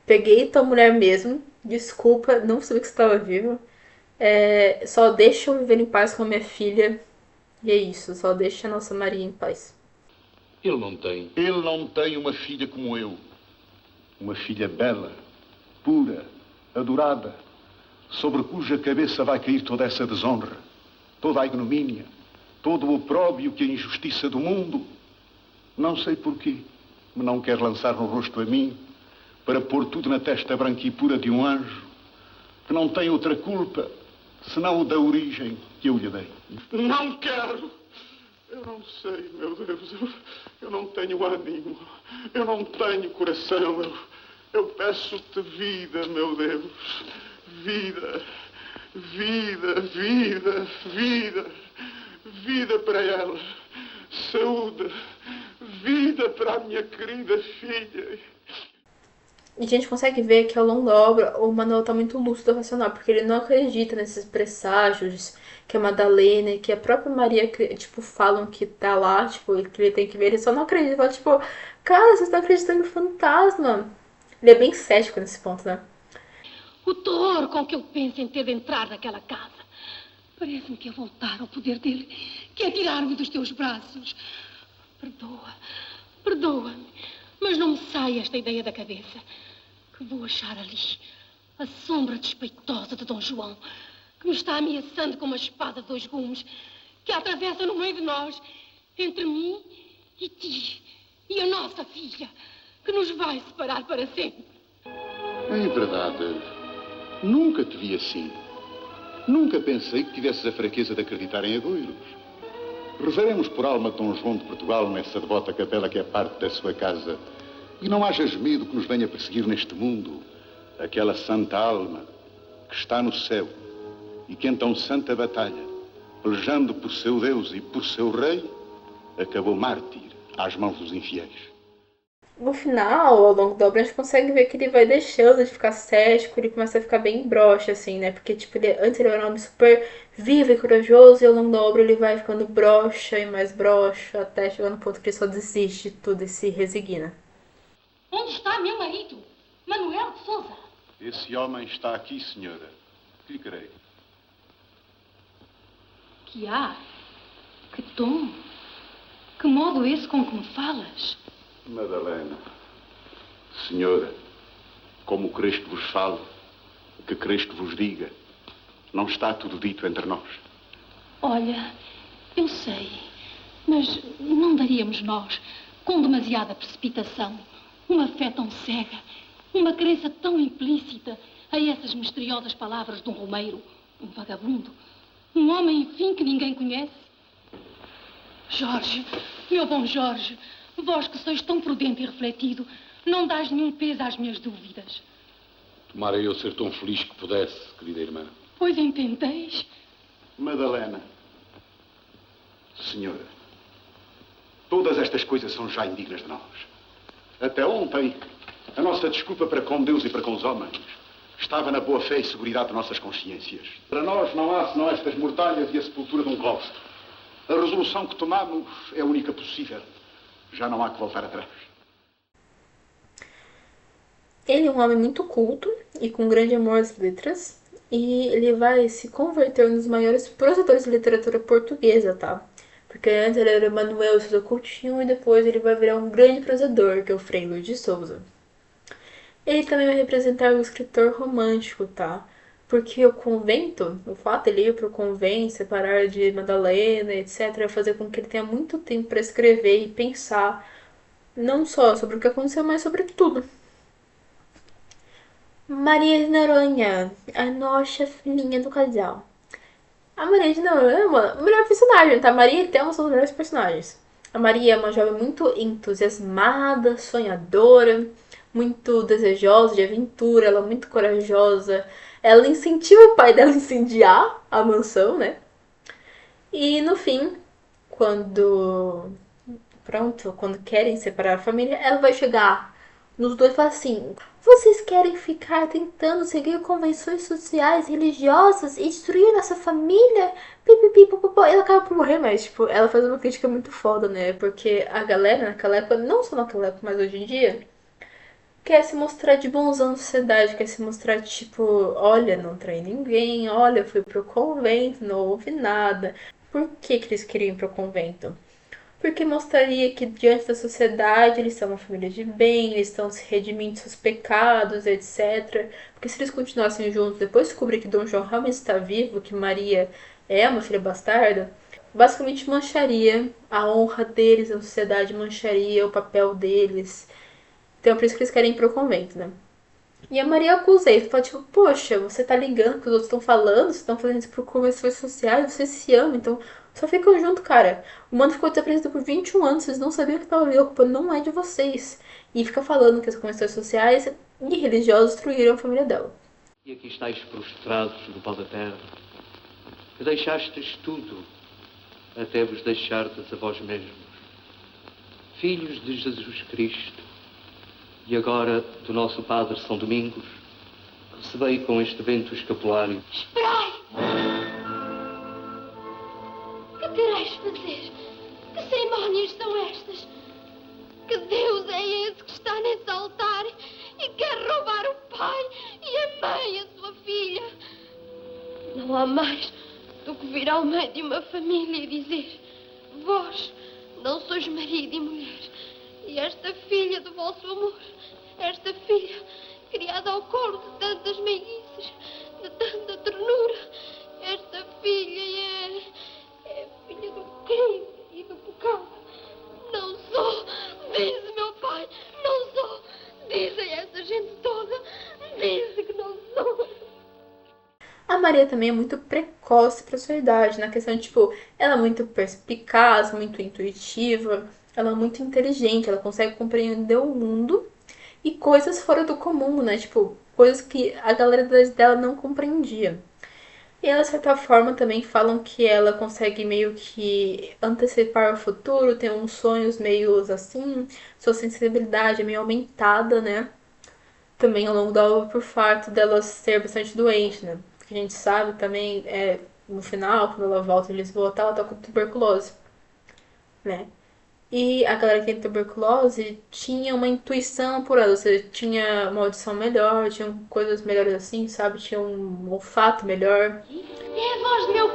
Speaker 1: peguei tua mulher mesmo, desculpa, não sabia que você estava viva. Só deixa eu viver em paz com a minha filha. E é isso, só deixa a nossa Maria em paz.
Speaker 2: Ele não tem.
Speaker 4: Ele não tem uma filha como eu. Uma filha bela, pura, adorada, sobre cuja cabeça vai cair toda essa desonra, toda a ignomínia, todo o opróbio que a injustiça do mundo, não sei porquê, me não quer lançar no rosto a mim, para pôr tudo na testa branca e pura de um anjo, que não tem outra culpa, senão o da origem que eu lhe dei. Não quero! Eu não sei, meu Deus, eu não tenho ânimo, eu não tenho coração, eu peço-te vida, meu Deus, vida, vida, vida, vida, vida para ela, saúde, vida para a minha querida filha.
Speaker 1: E a gente consegue ver que ao longo da obra o Manuel tá muito lúcido e racional, porque ele não acredita nesses presságios que a Madalena e que a própria Maria, tipo, falam que tá lá, tipo, que ele tem que ver, ele só não acredita, ele fala, tipo, cara, vocês estão acreditando no fantasma. Ele é bem cético nesse ponto, né?
Speaker 3: O terror com que eu penso em ter de entrar naquela casa. Parece-me que é voltar ao poder dele, que é tirar-me dos teus braços. Perdoa-me, mas não me sai esta ideia da cabeça. Que vou achar ali a sombra despeitosa de Dom João, que me está ameaçando com uma espada de 2 gumes, que atravessa no meio de nós, entre mim e ti, e a nossa filha, que nos vai separar para sempre.
Speaker 4: Em verdade, nunca te vi assim. Nunca pensei que tivesses a fraqueza de acreditar em agoiros. Rezaremos por alma de Dom João de Portugal nessa devota capela que é parte da sua casa. E não hajas medo que nos venha perseguir neste mundo aquela santa alma que está no céu e que em tão santa batalha, pelejando por seu Deus e por seu rei, acabou mártir às mãos dos infiéis.
Speaker 1: No final, ao longo da obra, a gente consegue ver que ele vai deixando de ficar cético, ele começa a ficar bem broxa, assim, né? Porque, tipo, antes ele era um homem super vivo e corajoso, e ao longo da obra ele vai ficando broxa e mais broxa, até chegar no ponto que ele só desiste de tudo e se resigna.
Speaker 3: Onde está meu marido, Manuel de Sousa?
Speaker 4: Esse homem está aqui, senhora. Que lhe querei?
Speaker 3: Que há? Que tom? Que modo esse com que me falas?
Speaker 4: Madalena, senhora, como quereis que vos fale, que quereis que vos diga, não está tudo dito entre nós.
Speaker 3: Olha, eu sei, mas não daríamos nós, com demasiada precipitação, uma fé tão cega, uma crença tão implícita a essas misteriosas palavras de um romeiro, um vagabundo, um homem, enfim, que ninguém conhece? Jorge, meu bom Jorge, vós que sois tão prudente e refletido, não dás nenhum peso às minhas dúvidas.
Speaker 2: Tomara eu ser tão feliz que pudesse, querida irmã.
Speaker 3: Pois entendeis?
Speaker 4: Madalena, senhora, todas estas coisas são já indignas de nós. Até ontem, a nossa desculpa para com Deus e para com os homens estava na boa fé e seguridade de nossas consciências. Para nós não há senão estas mortalhas e a sepultura de um rosto. A resolução que tomamos é a única possível. Já não há que voltar atrás.
Speaker 1: Ele é um homem muito culto e com grande amor às letras. E ele vai se converter um dos maiores prosadores de literatura portuguesa, tá? Porque antes ele era Manuel de Sousa Coutinho e depois ele vai virar um grande prosador, que é o Frei Luís de Sousa. Ele também vai representar o escritor romântico, tá? Porque o convento, o fato de ele ir pro convento, separar de Madalena, etc., vai fazer com que ele tenha muito tempo para escrever e pensar, não só sobre o que aconteceu, mas sobre tudo. Maria de Noronha, a nossa filhinha do casal. A Maria de Noronha é uma melhor personagem, tá? Maria tem uma das melhores personagens. A Maria é uma jovem muito entusiasmada, sonhadora, muito desejosa de aventura, ela é muito corajosa. Ela incentiva o pai dela a incendiar a mansão, né? E no fim, quando querem separar a família, ela vai chegar nos dois e falar assim: vocês querem ficar tentando seguir convenções sociais, religiosas e destruir nossa família? Pipipi, popopó. Ela acaba por morrer, mas tipo, ela faz uma crítica muito foda, né? Porque a galera naquela época, não só naquela época, mas hoje em dia, quer se mostrar de bonzão na sociedade, quer se mostrar tipo, olha, não traí ninguém, olha, fui pro convento, não houve nada. Por que eles queriam ir pro convento? Porque mostraria que diante da sociedade eles são uma família de bem, eles estão se redimindo de seus pecados, etc. Porque se eles continuassem juntos, depois descobrir que Dom João realmente está vivo, que Maria é uma filha bastarda, basicamente mancharia a honra deles na sociedade, mancharia o papel deles. Então é por isso que eles querem ir pro convento, né? E a Maria acusa ele, fala tipo, poxa, você tá ligando o que os outros estão falando, vocês estão fazendo isso por convenções sociais, vocês se amam, então só ficam junto, cara. O mano ficou desaparecido por 21 anos, vocês não sabiam que tava ali, a culpa não é de vocês. E fica falando que as convenções sociais e religiosas destruíram a família dela.
Speaker 7: E aqui estáis prostrados no pó da terra, que deixastes tudo, até vos deixardes a vós mesmos, filhos de Jesus Cristo, e agora do nosso Padre São Domingos, recebei com este bento escapulário.
Speaker 3: Esperai! Que quereis fazer? Que cerimónias são estas? Que Deus é esse que está nesse altar e quer roubar o pai e a mãe, a sua filha? Não há mais do que vir ao meio de uma família e dizer: vós não sois marido e mulher, e esta filha do vosso amor, esta filha criada ao colo de tantas meiguices, de tanta ternura, esta filha é filha do crime e do pecado. Não sou, diz meu pai, não sou. Dizem essa gente toda, dizem que não sou.
Speaker 1: A Maria também é muito precoce para sua idade, na questão de, tipo, ela é muito perspicaz, muito intuitiva, ela é muito inteligente, ela consegue compreender o mundo e coisas fora do comum, né? Tipo, coisas que a galera dela não compreendia. E ela, de certa forma, também falam que ela consegue meio que antecipar o futuro, tem uns sonhos meio assim, sua sensibilidade é meio aumentada, né? Também ao longo da obra por fato dela ser bastante doente, né? Porque a gente sabe também, no final, quando ela volta em Lisboa, ela tá com tuberculose, né? E a galera que tem tuberculose tinha uma intuição apurada, ou seja, tinha uma audição melhor, tinha coisas melhores assim, sabe? Tinha um olfato melhor.
Speaker 3: É a voz de meu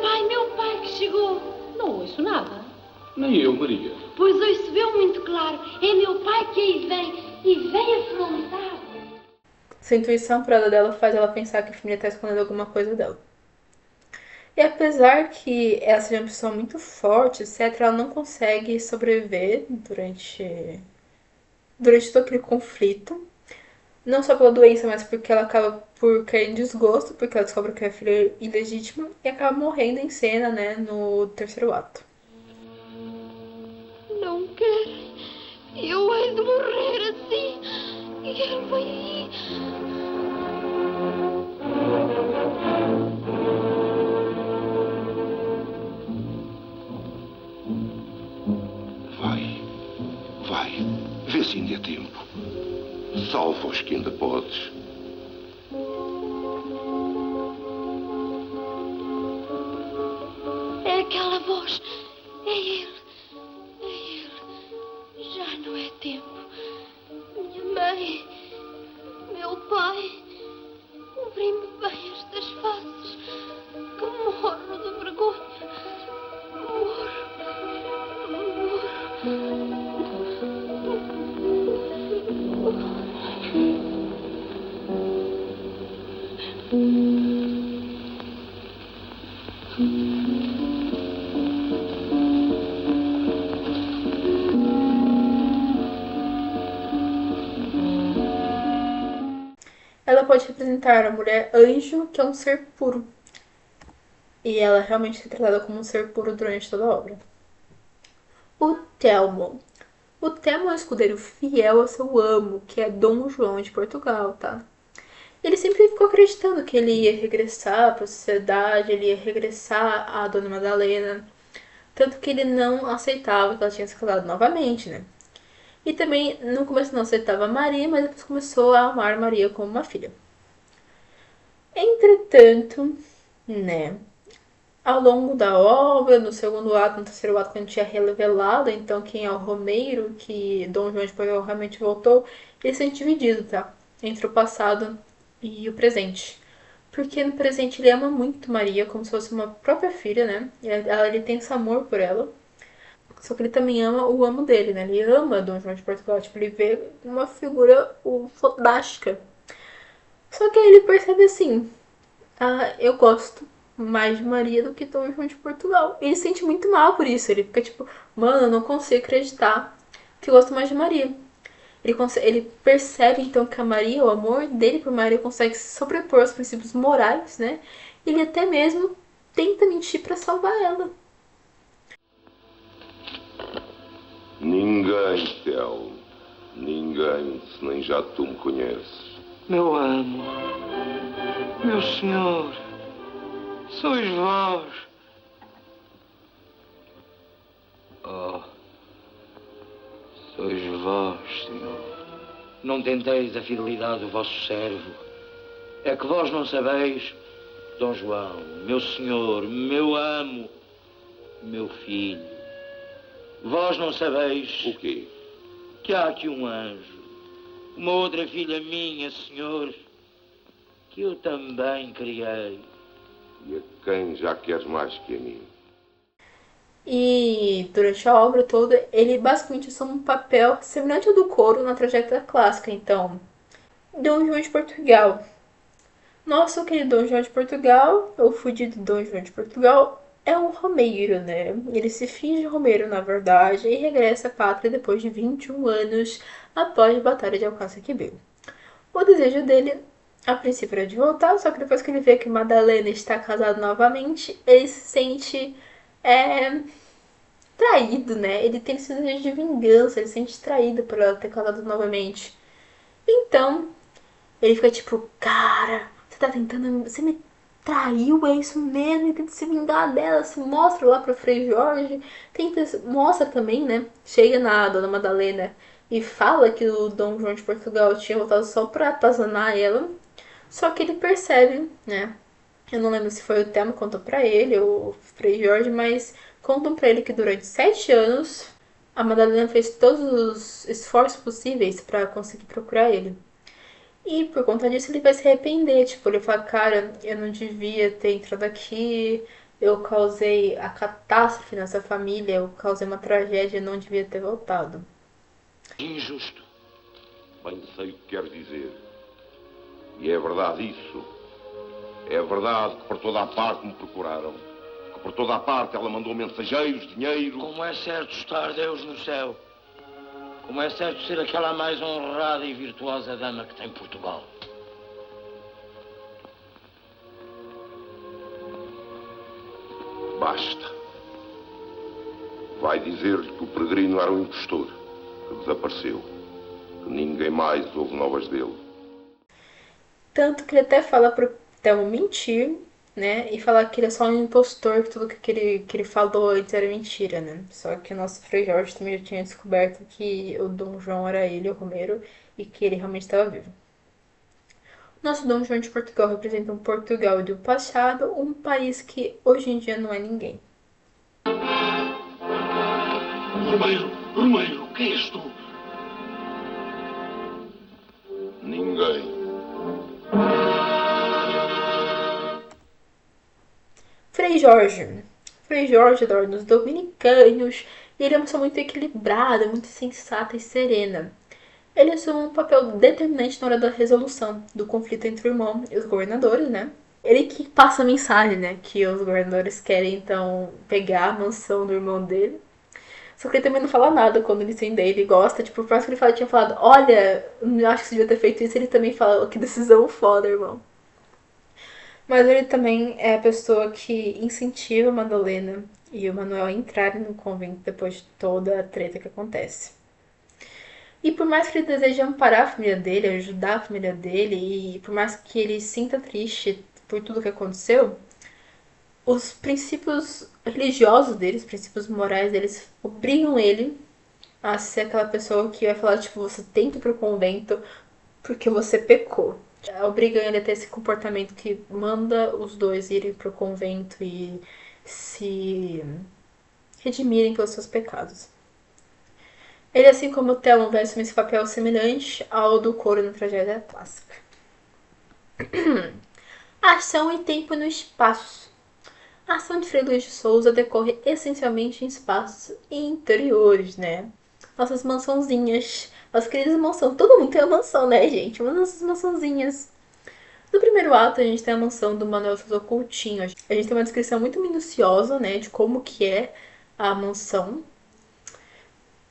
Speaker 3: pai que chegou. Não ouço nada.
Speaker 2: Nem eu, Maria.
Speaker 3: Pois hoje se vê muito claro. É meu pai que aí vem e vem afrontado.
Speaker 1: Essa intuição apurada dela faz ela pensar que a família tá escondendo alguma coisa dela. E apesar que ela seja uma pessoa muito forte, etc., ela não consegue sobreviver durante todo aquele conflito. Não só pela doença, mas porque ela acaba por cair em desgosto, porque ela descobre que é filha ilegítima e acaba morrendo em cena, né, no terceiro ato.
Speaker 3: Não querem. Eu hei de morrer assim. E ele vai aí.
Speaker 4: Vai. Vê se ainda é tempo. Salva-os que ainda podes.
Speaker 3: É aquela voz. É ele. É ele. Já não é tempo. Minha mãe. Meu pai. Cobrem-me bem estas faces. Que morro de vergonha. Morro.
Speaker 1: Ela pode representar a mulher anjo, que é um ser puro. E ela realmente é tratada como um ser puro durante toda a obra. O Telmo. O Telmo é um escudeiro fiel ao seu amo, que é Dom João de Portugal, tá? Ele sempre ficou acreditando que ele ia regressar para a sociedade, ele ia regressar à Dona Madalena. Tanto que ele não aceitava que ela tinha se casado novamente, né? E também, no começo não aceitava Maria, mas depois começou a amar Maria como uma filha. Entretanto, né? Ao longo da obra, no segundo ato, no terceiro ato, quando tinha revelado então quem é o Romeiro, que Dom João de Portugal realmente voltou, eles são divididos, tá? Entre o passado e o presente. Porque no presente ele ama muito Maria, como se fosse uma própria filha, né? Ele tem esse amor por ela. Só que ele também ama o amo dele, né? Ele ama Dom João de Portugal. Tipo, ele vê uma figura fodástica. Só que aí ele percebe assim, eu gosto mais de Maria do que Dom João de Portugal. Ele se sente muito mal por isso. Ele fica tipo, mano, eu não consigo acreditar que eu gosto mais de Maria. Ele percebe então que a Maria, o amor dele por Maria, consegue se sobrepor aos princípios morais, né? Ele até mesmo tenta mentir para salvar ela.
Speaker 8: Ninguém, Tel. Ninguém, se nem já tu me conheces.
Speaker 7: Meu amo, meu senhor, sois vós.
Speaker 6: Oh, sois vós, senhor. Não tenteis a fidelidade do vosso servo. É que vós não sabeis, Dom João, meu senhor, meu amo, meu filho. Vós não sabeis...
Speaker 8: O quê?
Speaker 6: Que há aqui um anjo, uma outra filha minha, senhor, que eu também criei.
Speaker 8: E a quem já queres mais que a mim?
Speaker 1: E durante a obra toda, ele basicamente assume um papel semelhante ao do coro na tragédia clássica. Então, Dom João de Portugal. Nosso querido Dom João de Portugal, o fudido Dom João de Portugal, é um romeiro, né? Ele se finge romeiro, na verdade, e regressa à pátria depois de 21 anos após a Batalha de Alcácer Quibir. O desejo dele, a princípio, era de voltar, só que depois que ele vê que Madalena está casada novamente, ele se sente traído, né? Ele tem esse desejo de vingança, ele se sente traído por ela ter casado novamente. Então, ele fica tipo, cara, você tá tentando, você me traiu, é isso mesmo, ele tenta se vingar dela, se mostra lá pro Frei Jorge, mostra também, né? Chega na Dona Madalena e fala que o Dom João de Portugal tinha voltado só pra atazanar ela. Só que ele percebe, né? Eu não lembro se foi o Telmo que contou pra ele ou o Frei Jorge, mas contam pra ele que durante 7 anos a Madalena fez todos os esforços possíveis pra conseguir procurar ele. E por conta disso ele vai se arrepender, tipo, ele fala, cara, eu não devia ter entrado aqui, eu causei a catástrofe nessa família, eu causei uma tragédia, eu não devia ter voltado.
Speaker 6: Injusto.
Speaker 8: Bem sei o que queres dizer. E é verdade isso. É verdade que por toda a parte me procuraram. Que por toda a parte ela mandou mensageiros, dinheiro.
Speaker 6: Como é certo estar Deus no céu. Como é certo ser aquela mais honrada e virtuosa dama que tem Portugal.
Speaker 8: Basta. Vai dizer-lhe que o peregrino era um impostor, que desapareceu, que ninguém mais ouve novas dele.
Speaker 1: Tanto que ele até fala pro Telmo mentir, né? E falar que ele é só um impostor, que tudo que ele falou antes era mentira, né? Só que o nosso Frei Jorge também já tinha descoberto que o Dom João era ele, o Romeiro, e que ele realmente estava vivo. Nosso Dom João de Portugal representa um Portugal do passado, um país que hoje em dia não é ninguém.
Speaker 4: Romeiro, quem és tu?
Speaker 8: Ninguém.
Speaker 1: Frei Jorge. Frei Jorge da Ordem dos Dominicanos. E ele é uma pessoa muito equilibrada, muito sensata e serena. Ele assume um papel determinante na hora da resolução do conflito entre o irmão e os governadores, né? Ele que passa a mensagem, né? Que os governadores querem, então, pegar a mansão do irmão dele. Só que ele também não fala nada quando ele tem dele, ele gosta. Tipo, por mais que ele tinha falado, olha, eu acho que você devia ter feito isso, ele também fala, que decisão foda, irmão. Mas ele também é a pessoa que incentiva a Madalena e o Manuel a entrarem no convento depois de toda a treta que acontece. E por mais que ele deseje amparar a família dele, ajudar a família dele, e por mais que ele sinta triste por tudo que aconteceu, os princípios religiosos deles, os princípios morais deles, obrigam ele a ser aquela pessoa que vai falar, tipo, você tem que ir pro convento porque você pecou. Obrigam ele a ter esse comportamento que manda os dois irem pro convento e se redimirem pelos seus pecados. Ele, assim como o Telmo, vai assumir esse papel semelhante ao do coro na tragédia clássica. Ação e tempo no espaço. A ação de Frei Luiz de Souza decorre essencialmente em espaços interiores, né? Nossas mansãozinhas, nossas queridas mansões. Todo mundo tem uma mansão, né, gente? Uma das nossas mansãozinhas. No primeiro ato, a gente tem a mansão do Manuel Souza Coutinho. A gente tem uma descrição muito minuciosa, né, de como que é a mansão.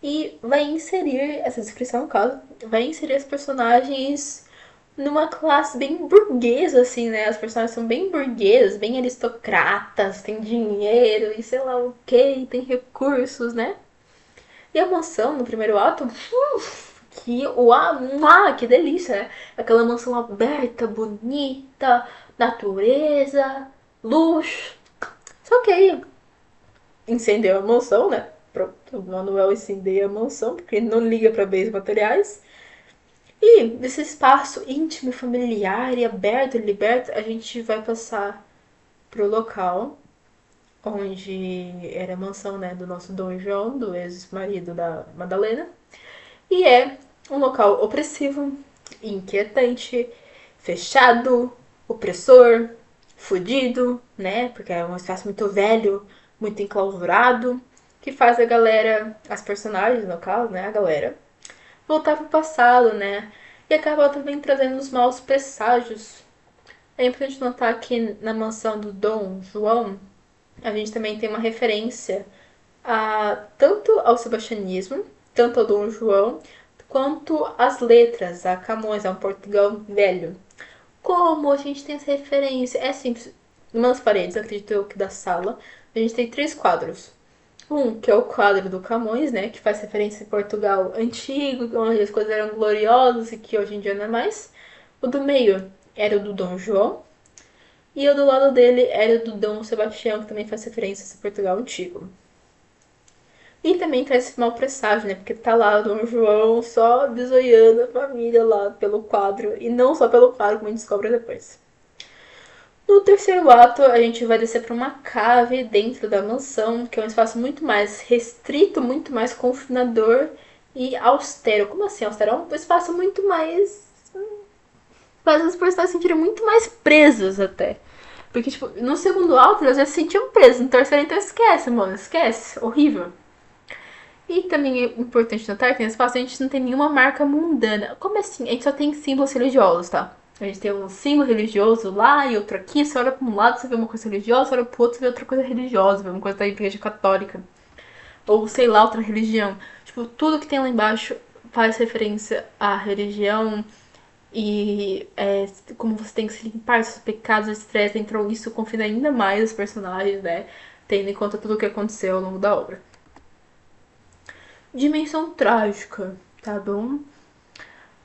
Speaker 1: E vai inserir, essa descrição no caso, vai inserir os personagens numa classe bem burguesa, assim, né? Os personagens são bem burgueses, bem aristocratas, tem dinheiro e sei lá o que, tem recursos, né? E a mansão, no primeiro ato, que delícia, né? Aquela mansão aberta, bonita, natureza, luxo. Só que aí incendeu a mansão, né? Pronto, o Manuel incendeia a mansão, porque ele não liga para bens materiais. E desse espaço íntimo, familiar e aberto e liberto, a gente vai passar pro local onde era a mansão, né, do nosso Dom João, do ex-marido da Madalena. E é um local opressivo, inquietante, fechado, opressor, fudido, né? Porque é um espaço muito velho, muito enclausurado, que faz a galera, as personagens no caso, né, a galera, voltar pro passado, né? E acaba também trazendo os maus presságios. É importante notar que na mansão do Dom João, a gente também tem uma referência tanto ao sebastianismo, tanto ao Dom João, quanto às letras, a Camões, a um Portugal velho. Como a gente tem essa referência? É simples. Numa das paredes, acredito eu que da sala, a gente tem 3 quadros. Um, que é o quadro do Camões, né, que faz referência a Portugal antigo, onde as coisas eram gloriosas e que hoje em dia não é mais. O do meio era o do Dom João. E o do lado dele era o do Dom Sebastião, que também faz referência a esse Portugal antigo. E também traz esse mau presságio, né? Porque tá lá o Dom João só bisoiando a família lá pelo quadro. E não só pelo quadro, como a gente descobre depois. No terceiro ato, a gente vai descer para uma cave dentro da mansão, que é um espaço muito mais restrito, muito mais confinador e austero. Como assim austero? É um espaço muito mais... faz as personagens se sentirem muito mais presas até. Porque, tipo, no segundo ato eles já se sentiam presos. No terceiro, então esquece, mano. Esquece. Horrível. E também é importante notar que nesse espaço a gente não tem nenhuma marca mundana. Como assim? A gente só tem símbolos religiosos, tá? A gente tem um símbolo religioso lá e outro aqui. Você olha para um lado, você vê uma coisa religiosa. Você olha pro outro, você vê outra coisa religiosa. Vê uma coisa da igreja católica. Ou, sei lá, outra religião. Tipo, tudo que tem lá embaixo faz referência à religião. E como você tem que se limpar dos seus pecados, estresse. Então isso confina ainda mais os personagens, né? Tendo em conta tudo o que aconteceu ao longo da obra. Dimensão trágica, tá bom?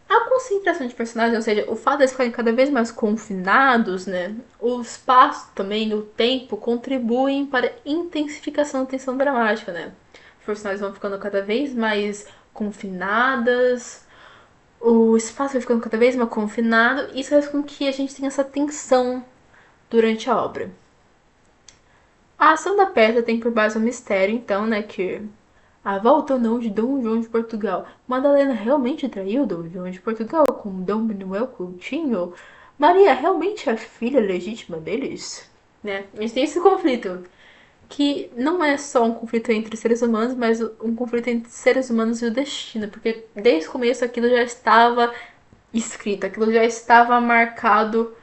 Speaker 1: A concentração de personagens, ou seja, o fato de eles ficarem cada vez mais confinados, né? O espaço também, o tempo, contribuem para a intensificação da tensão dramática, né? Os personagens vão ficando cada vez mais confinadas, o espaço vai ficando cada vez mais confinado, e isso faz com que a gente tenha essa tensão durante a obra. A ação da peça tem por base um mistério, então, né, que a volta ou não de Dom João de Portugal. Madalena realmente traiu Dom João de Portugal com Dom Manuel Coutinho? Maria realmente é a filha legítima deles? Né? A gente tem esse conflito, que não é só um conflito entre seres humanos, mas um conflito entre seres humanos e o destino, porque desde o começo aquilo já estava escrito, aquilo já estava marcado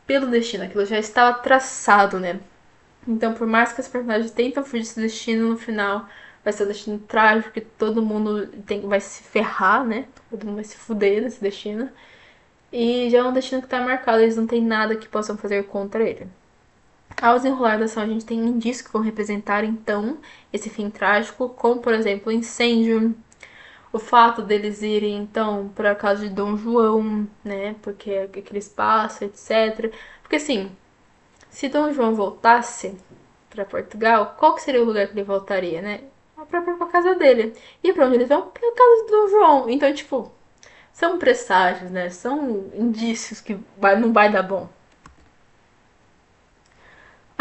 Speaker 1: pelo destino, aquilo já estava traçado, né? Então, por mais que os personagens tentam fugir desse destino, no final vai ser um destino trágico, porque todo mundo vai se ferrar, né? Todo mundo vai se fuder nesse destino. E já é um destino que tá marcado, eles não tem nada que possam fazer contra ele. Ao desenrolar da ação, a gente tem indícios que vão representar, então, esse fim trágico, como, por exemplo, o incêndio, o fato deles irem, então, para a casa de Dom João, né? Porque é aquele espaço, etc. Porque, assim, se Dom João voltasse para Portugal, qual que seria o lugar que ele voltaria, né? Pra casa dele. E pra onde eles vão? Pra casa do João. Então, tipo, são presságios, né? São indícios que não vai dar bom.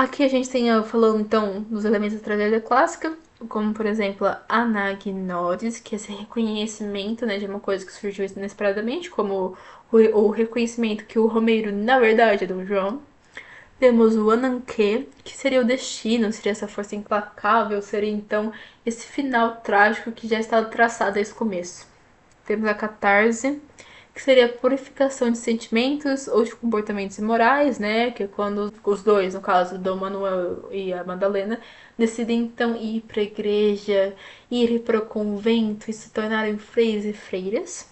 Speaker 1: Aqui a gente tem falando então dos elementos da tragédia clássica, como por exemplo a anagnóris, que é esse reconhecimento, né, de uma coisa que surgiu inesperadamente, como o reconhecimento que o Romeiro na verdade é Dom João. Temos o Ananke, que seria o destino, seria essa força implacável, seria então esse final trágico que já estava traçado desde o começo. Temos a catarse, que seria a purificação de sentimentos ou de comportamentos imorais, né? Que é quando os dois, no caso, Dom Manuel e a Madalena, decidem então ir para a igreja, ir para o convento e se tornarem freios e freiras.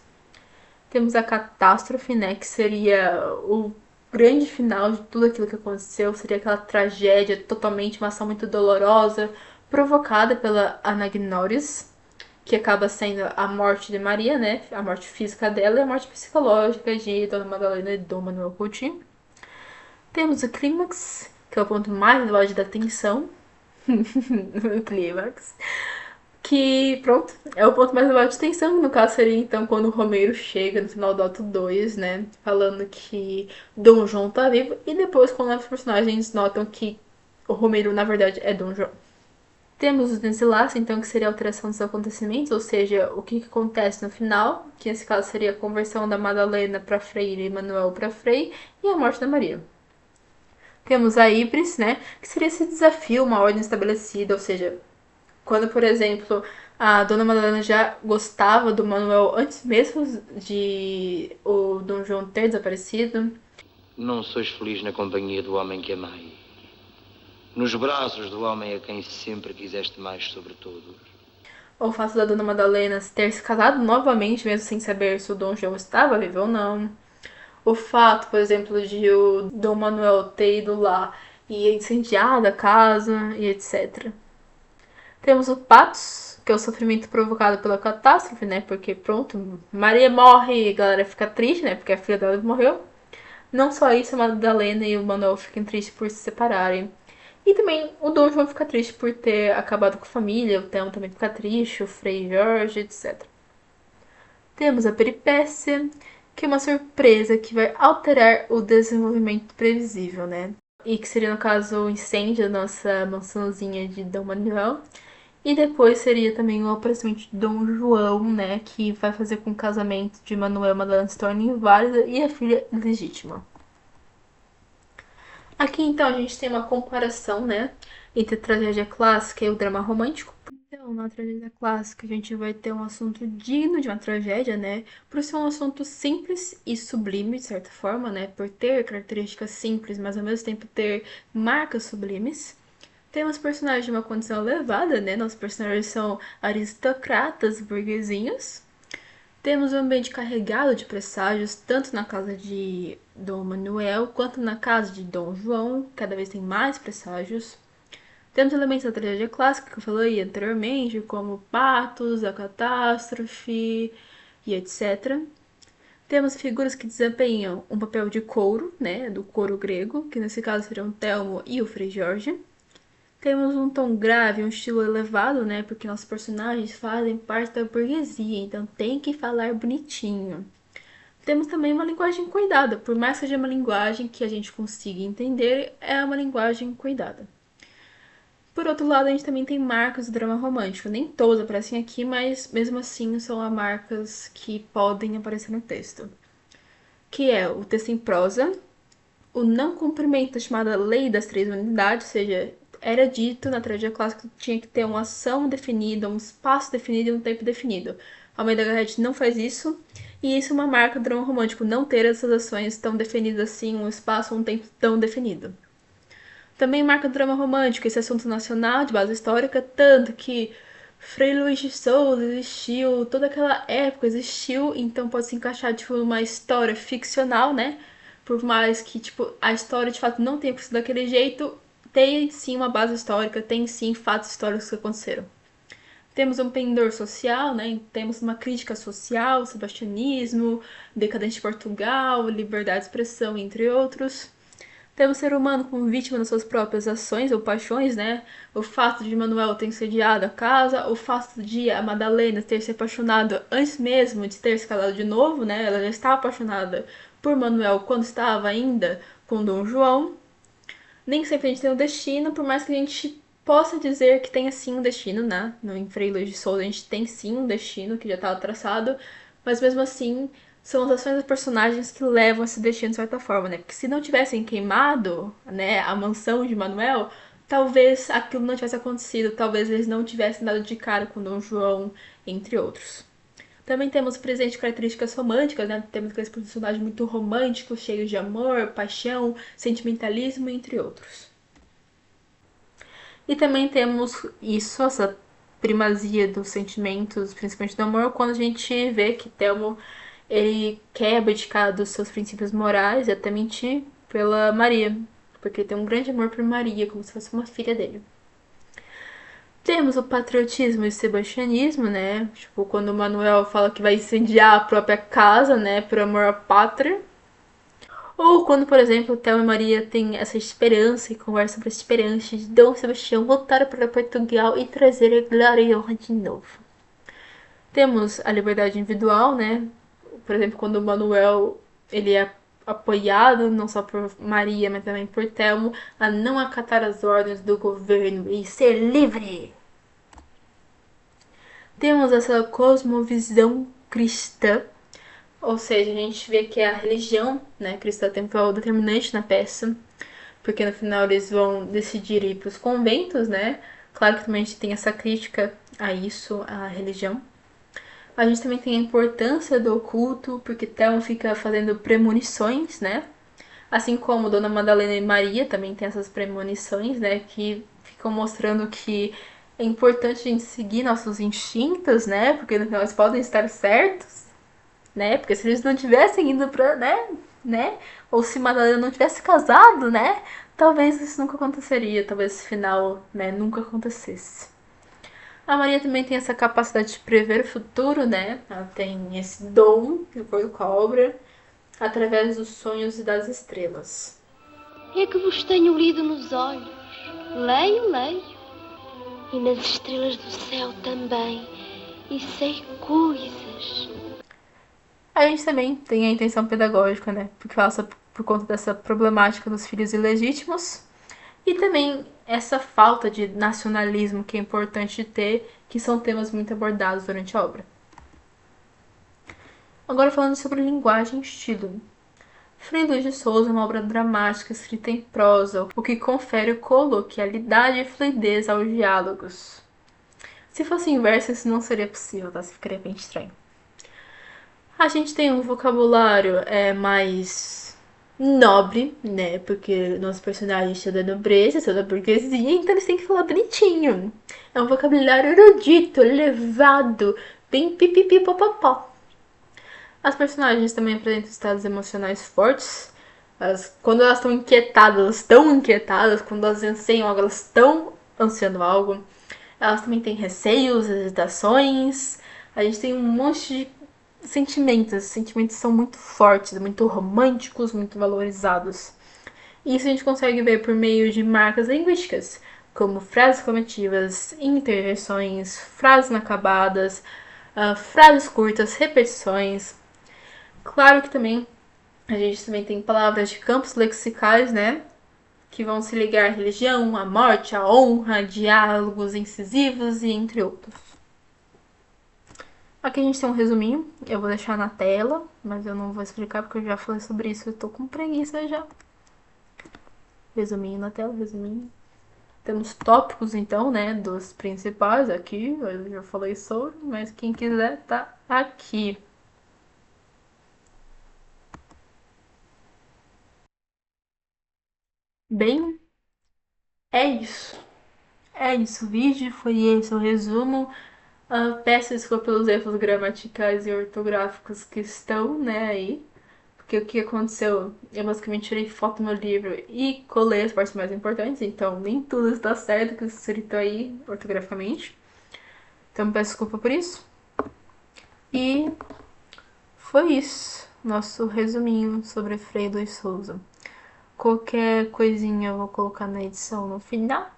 Speaker 1: Temos a catástrofe, né? Que seria o grande final de tudo aquilo que aconteceu, seria aquela tragédia, totalmente uma ação muito dolorosa, provocada pela Anagnóris, que acaba sendo a morte de Maria, né? A morte física dela e a morte psicológica de Dona Madalena e Dom Manuel Coutinho. Temos o clímax, que é o ponto mais elevado da tensão. O clímax. Que, pronto, é o ponto mais elevado de tensão. No caso, seria então quando o Romeiro chega no final do ato 2, né? Falando que Dom João tá vivo. E depois, quando os personagens notam que o Romeiro, na verdade, é Dom João. Temos o desenlace, então, que seria a alteração dos acontecimentos, ou seja, o que acontece no final, que nesse caso seria a conversão da Madalena para Freire e Manuel para Frei, e a morte da Maria. Temos a Ibris, né, que seria esse desafio, uma ordem estabelecida, ou seja, quando, por exemplo, a Dona Madalena já gostava do Manuel antes mesmo de o Dom João ter desaparecido.
Speaker 6: Não sois feliz na companhia do homem que amai, nos braços do homem a quem sempre quiseste mais sobre todos.
Speaker 1: O fato da Dona Madalena ter se casado novamente, mesmo sem saber se o Dom João estava vivo ou não. O fato, por exemplo, de o Dom Manuel ter ido lá e incendiado a casa e etc. Temos o patos, que é o sofrimento provocado pela catástrofe, né? Porque pronto, Maria morre e a galera fica triste, né? Porque a filha dela morreu. Não só isso, a Madalena e o Manuel ficam tristes por se separarem. E também o Dom João fica triste por ter acabado com a família, o Telmo também fica triste, o Frei Jorge, etc. Temos a peripécia, que é uma surpresa que vai alterar o desenvolvimento previsível, né? E que seria, no caso, o incêndio da nossa mansãozinha de Dom Manuel. E depois seria também o aparecimento de Dom João, né? Que vai fazer com que o casamento de Manuel e Madalena se torne inválido e a filha legítima. Aqui, então, a gente tem uma comparação, né, entre a tragédia clássica e o drama romântico. Então, na tragédia clássica, a gente vai ter um assunto digno de uma tragédia, né, por ser um assunto simples e sublime, de certa forma, né, por ter características simples, mas ao mesmo tempo ter marcas sublimes. Temos personagens de uma condição elevada, né, nossos personagens são aristocratas burguesinhos. Temos um ambiente carregado de presságios, tanto na casa de Dom Manuel quanto na casa de Dom João, cada vez tem mais presságios. Temos elementos da tragédia clássica que eu falei anteriormente, como patos, a catástrofe e etc. Temos figuras que desempenham um papel de coro, né, do coro grego, que nesse caso seriam Telmo e o Frei Jorge. Temos um tom grave, um estilo elevado, né? Porque nossos personagens fazem parte da burguesia, então tem que falar bonitinho. Temos também uma linguagem cuidada, por mais que seja uma linguagem que a gente consiga entender, é uma linguagem cuidada. Por outro lado, a gente também tem marcas do drama romântico. Nem todas aparecem aqui, mas mesmo assim são as marcas que podem aparecer no texto. Que é o texto em prosa, o não cumprimento da chamada Lei das Três Unidades, ou seja, era dito na tragédia clássica que tinha que ter uma ação definida, um espaço definido e um tempo definido. Almeida Garrett não faz isso, e isso é uma marca do drama romântico, não ter essas ações tão definidas assim, um espaço, um tempo tão definido. Também marca do drama romântico esse assunto nacional de base histórica, tanto que Frei Luís de Souza existiu, toda aquela época existiu, então pode se encaixar tipo uma história ficcional, né? Por mais que tipo a história de fato não tenha sido daquele jeito, tem sim uma base histórica, tem sim fatos históricos que aconteceram. Temos um pendor social, né? Temos uma crítica social, sebastianismo, decadente de Portugal, liberdade de expressão, entre outros. Temos o ser humano como vítima das suas próprias ações ou paixões, né? O fato de Manuel ter incendiado a casa, o fato de a Madalena ter se apaixonado antes mesmo de ter se casado de novo, né? Ela já estava apaixonada por Manuel quando estava ainda com Dom João. Nem sempre a gente tem um destino, por mais que a gente possa dizer que tenha sim um destino, né? No Frei Luiz de Souza a gente tem sim um destino que já estava traçado, mas mesmo assim são as ações dos personagens que levam esse destino de certa forma, né? Porque se não tivessem queimado, né, a mansão de Manuel, talvez aquilo não tivesse acontecido, talvez eles não tivessem dado de cara com Dom João, entre outros. Também temos presente características românticas, né? Temos aqueles personagens muito românticos, cheios de amor, paixão, sentimentalismo, entre outros. E também temos isso, essa primazia dos sentimentos, principalmente do amor, quando a gente vê que Telmo ele quer abdicar dos seus princípios morais e até mentir pela Maria, porque ele tem um grande amor por Maria, como se fosse uma filha dele. Temos o patriotismo e o sebastianismo, né? Tipo, quando o Manuel fala que vai incendiar a própria casa, né? Por amor à pátria. Ou quando, por exemplo, Thelma e Maria têm essa esperança e conversam sobre a esperança de Dom Sebastião voltar para Portugal e trazer a glória e honra de novo. Temos a liberdade individual, né? Por exemplo, quando o Manuel ele é apoiado não só por Maria, mas também por Telmo, a não acatar as ordens do governo e ser livre. Temos essa cosmovisão cristã, ou seja, a gente vê que a religião, né, cristã tem um papel determinante na peça, porque no final eles vão decidir ir para os conventos, né? Claro que também a gente tem essa crítica a isso, à religião. A gente também tem a importância do oculto, porque Thelma fica fazendo premonições, né? Assim como Dona Madalena e Maria também tem essas premonições, né? Que ficam mostrando que é importante a gente seguir nossos instintos, né? Porque no final eles podem estar certos, né? Porque se eles não tivessem ido pra, né? Ou se Madalena não tivesse casado, né? Talvez isso nunca aconteceria, talvez esse final, né, nunca acontecesse. A Maria também tem essa capacidade de prever o futuro, né? Ela tem esse dom, de acordo com a obra, através dos sonhos e das estrelas.
Speaker 3: É que vos tenho lido nos olhos. Leio, leio. E nas estrelas do céu também. E sei coisas.
Speaker 1: A gente também tem a intenção pedagógica, né? Porque passa por conta dessa problemática dos filhos ilegítimos. E também essa falta de nacionalismo que é importante ter, que são temas muito abordados durante a obra. Agora falando sobre linguagem e estilo. Frei Luiz de Souza é uma obra dramática escrita em prosa, o que confere coloquialidade e fluidez aos diálogos. Se fosse em verso, isso não seria possível, tá? Isso ficaria bem estranho. A gente tem um vocabulário mais nobre, né? Porque nosso personagem é da nobreza, da burguesia, então eles têm que falar bonitinho. É um vocabulário erudito, elevado, bem pipipipopopó. As personagens também apresentam estados emocionais fortes. Quando elas estão inquietadas, elas estão inquietadas. Quando elas anseiam algo, elas estão ansiando algo. Elas também têm receios, hesitações. A gente tem um monte de sentimentos. Os sentimentos são muito fortes, muito românticos, muito valorizados. E isso a gente consegue ver por meio de marcas linguísticas, como frases coletivas, interjeições, frases inacabadas, frases curtas, repetições. Claro que também a gente também tem palavras de campos lexicais, né? Que vão se ligar à religião, à morte, à honra, diálogos incisivos e entre outros. Aqui a gente tem um resuminho, eu vou deixar na tela, mas eu não vou explicar porque eu já falei sobre isso, eu tô com preguiça já. Resuminho na tela, resuminho. Temos tópicos então, né, dos principais aqui, eu já falei sobre, mas quem quiser tá aqui. Bem, é isso. É isso, o vídeo foi esse, o resumo. Peço desculpa pelos erros gramaticais e ortográficos que estão, né, aí. Porque o que aconteceu? Eu basicamente tirei foto no livro e colei as partes mais importantes, então nem tudo está certo que está escrito aí ortograficamente. Então peço desculpa por isso. E foi isso, nosso resuminho sobre Frei Luiz Souza. Qualquer coisinha eu vou colocar na edição no final.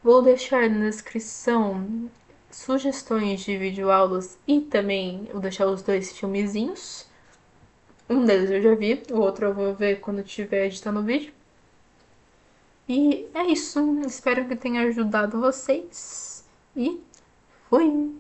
Speaker 1: Vou deixar na descrição sugestões de videoaulas e também vou deixar os 2 filmezinhos. Um deles eu já vi, o outro eu vou ver quando estiver editando o vídeo. E é isso. Espero que tenha ajudado vocês. E fui!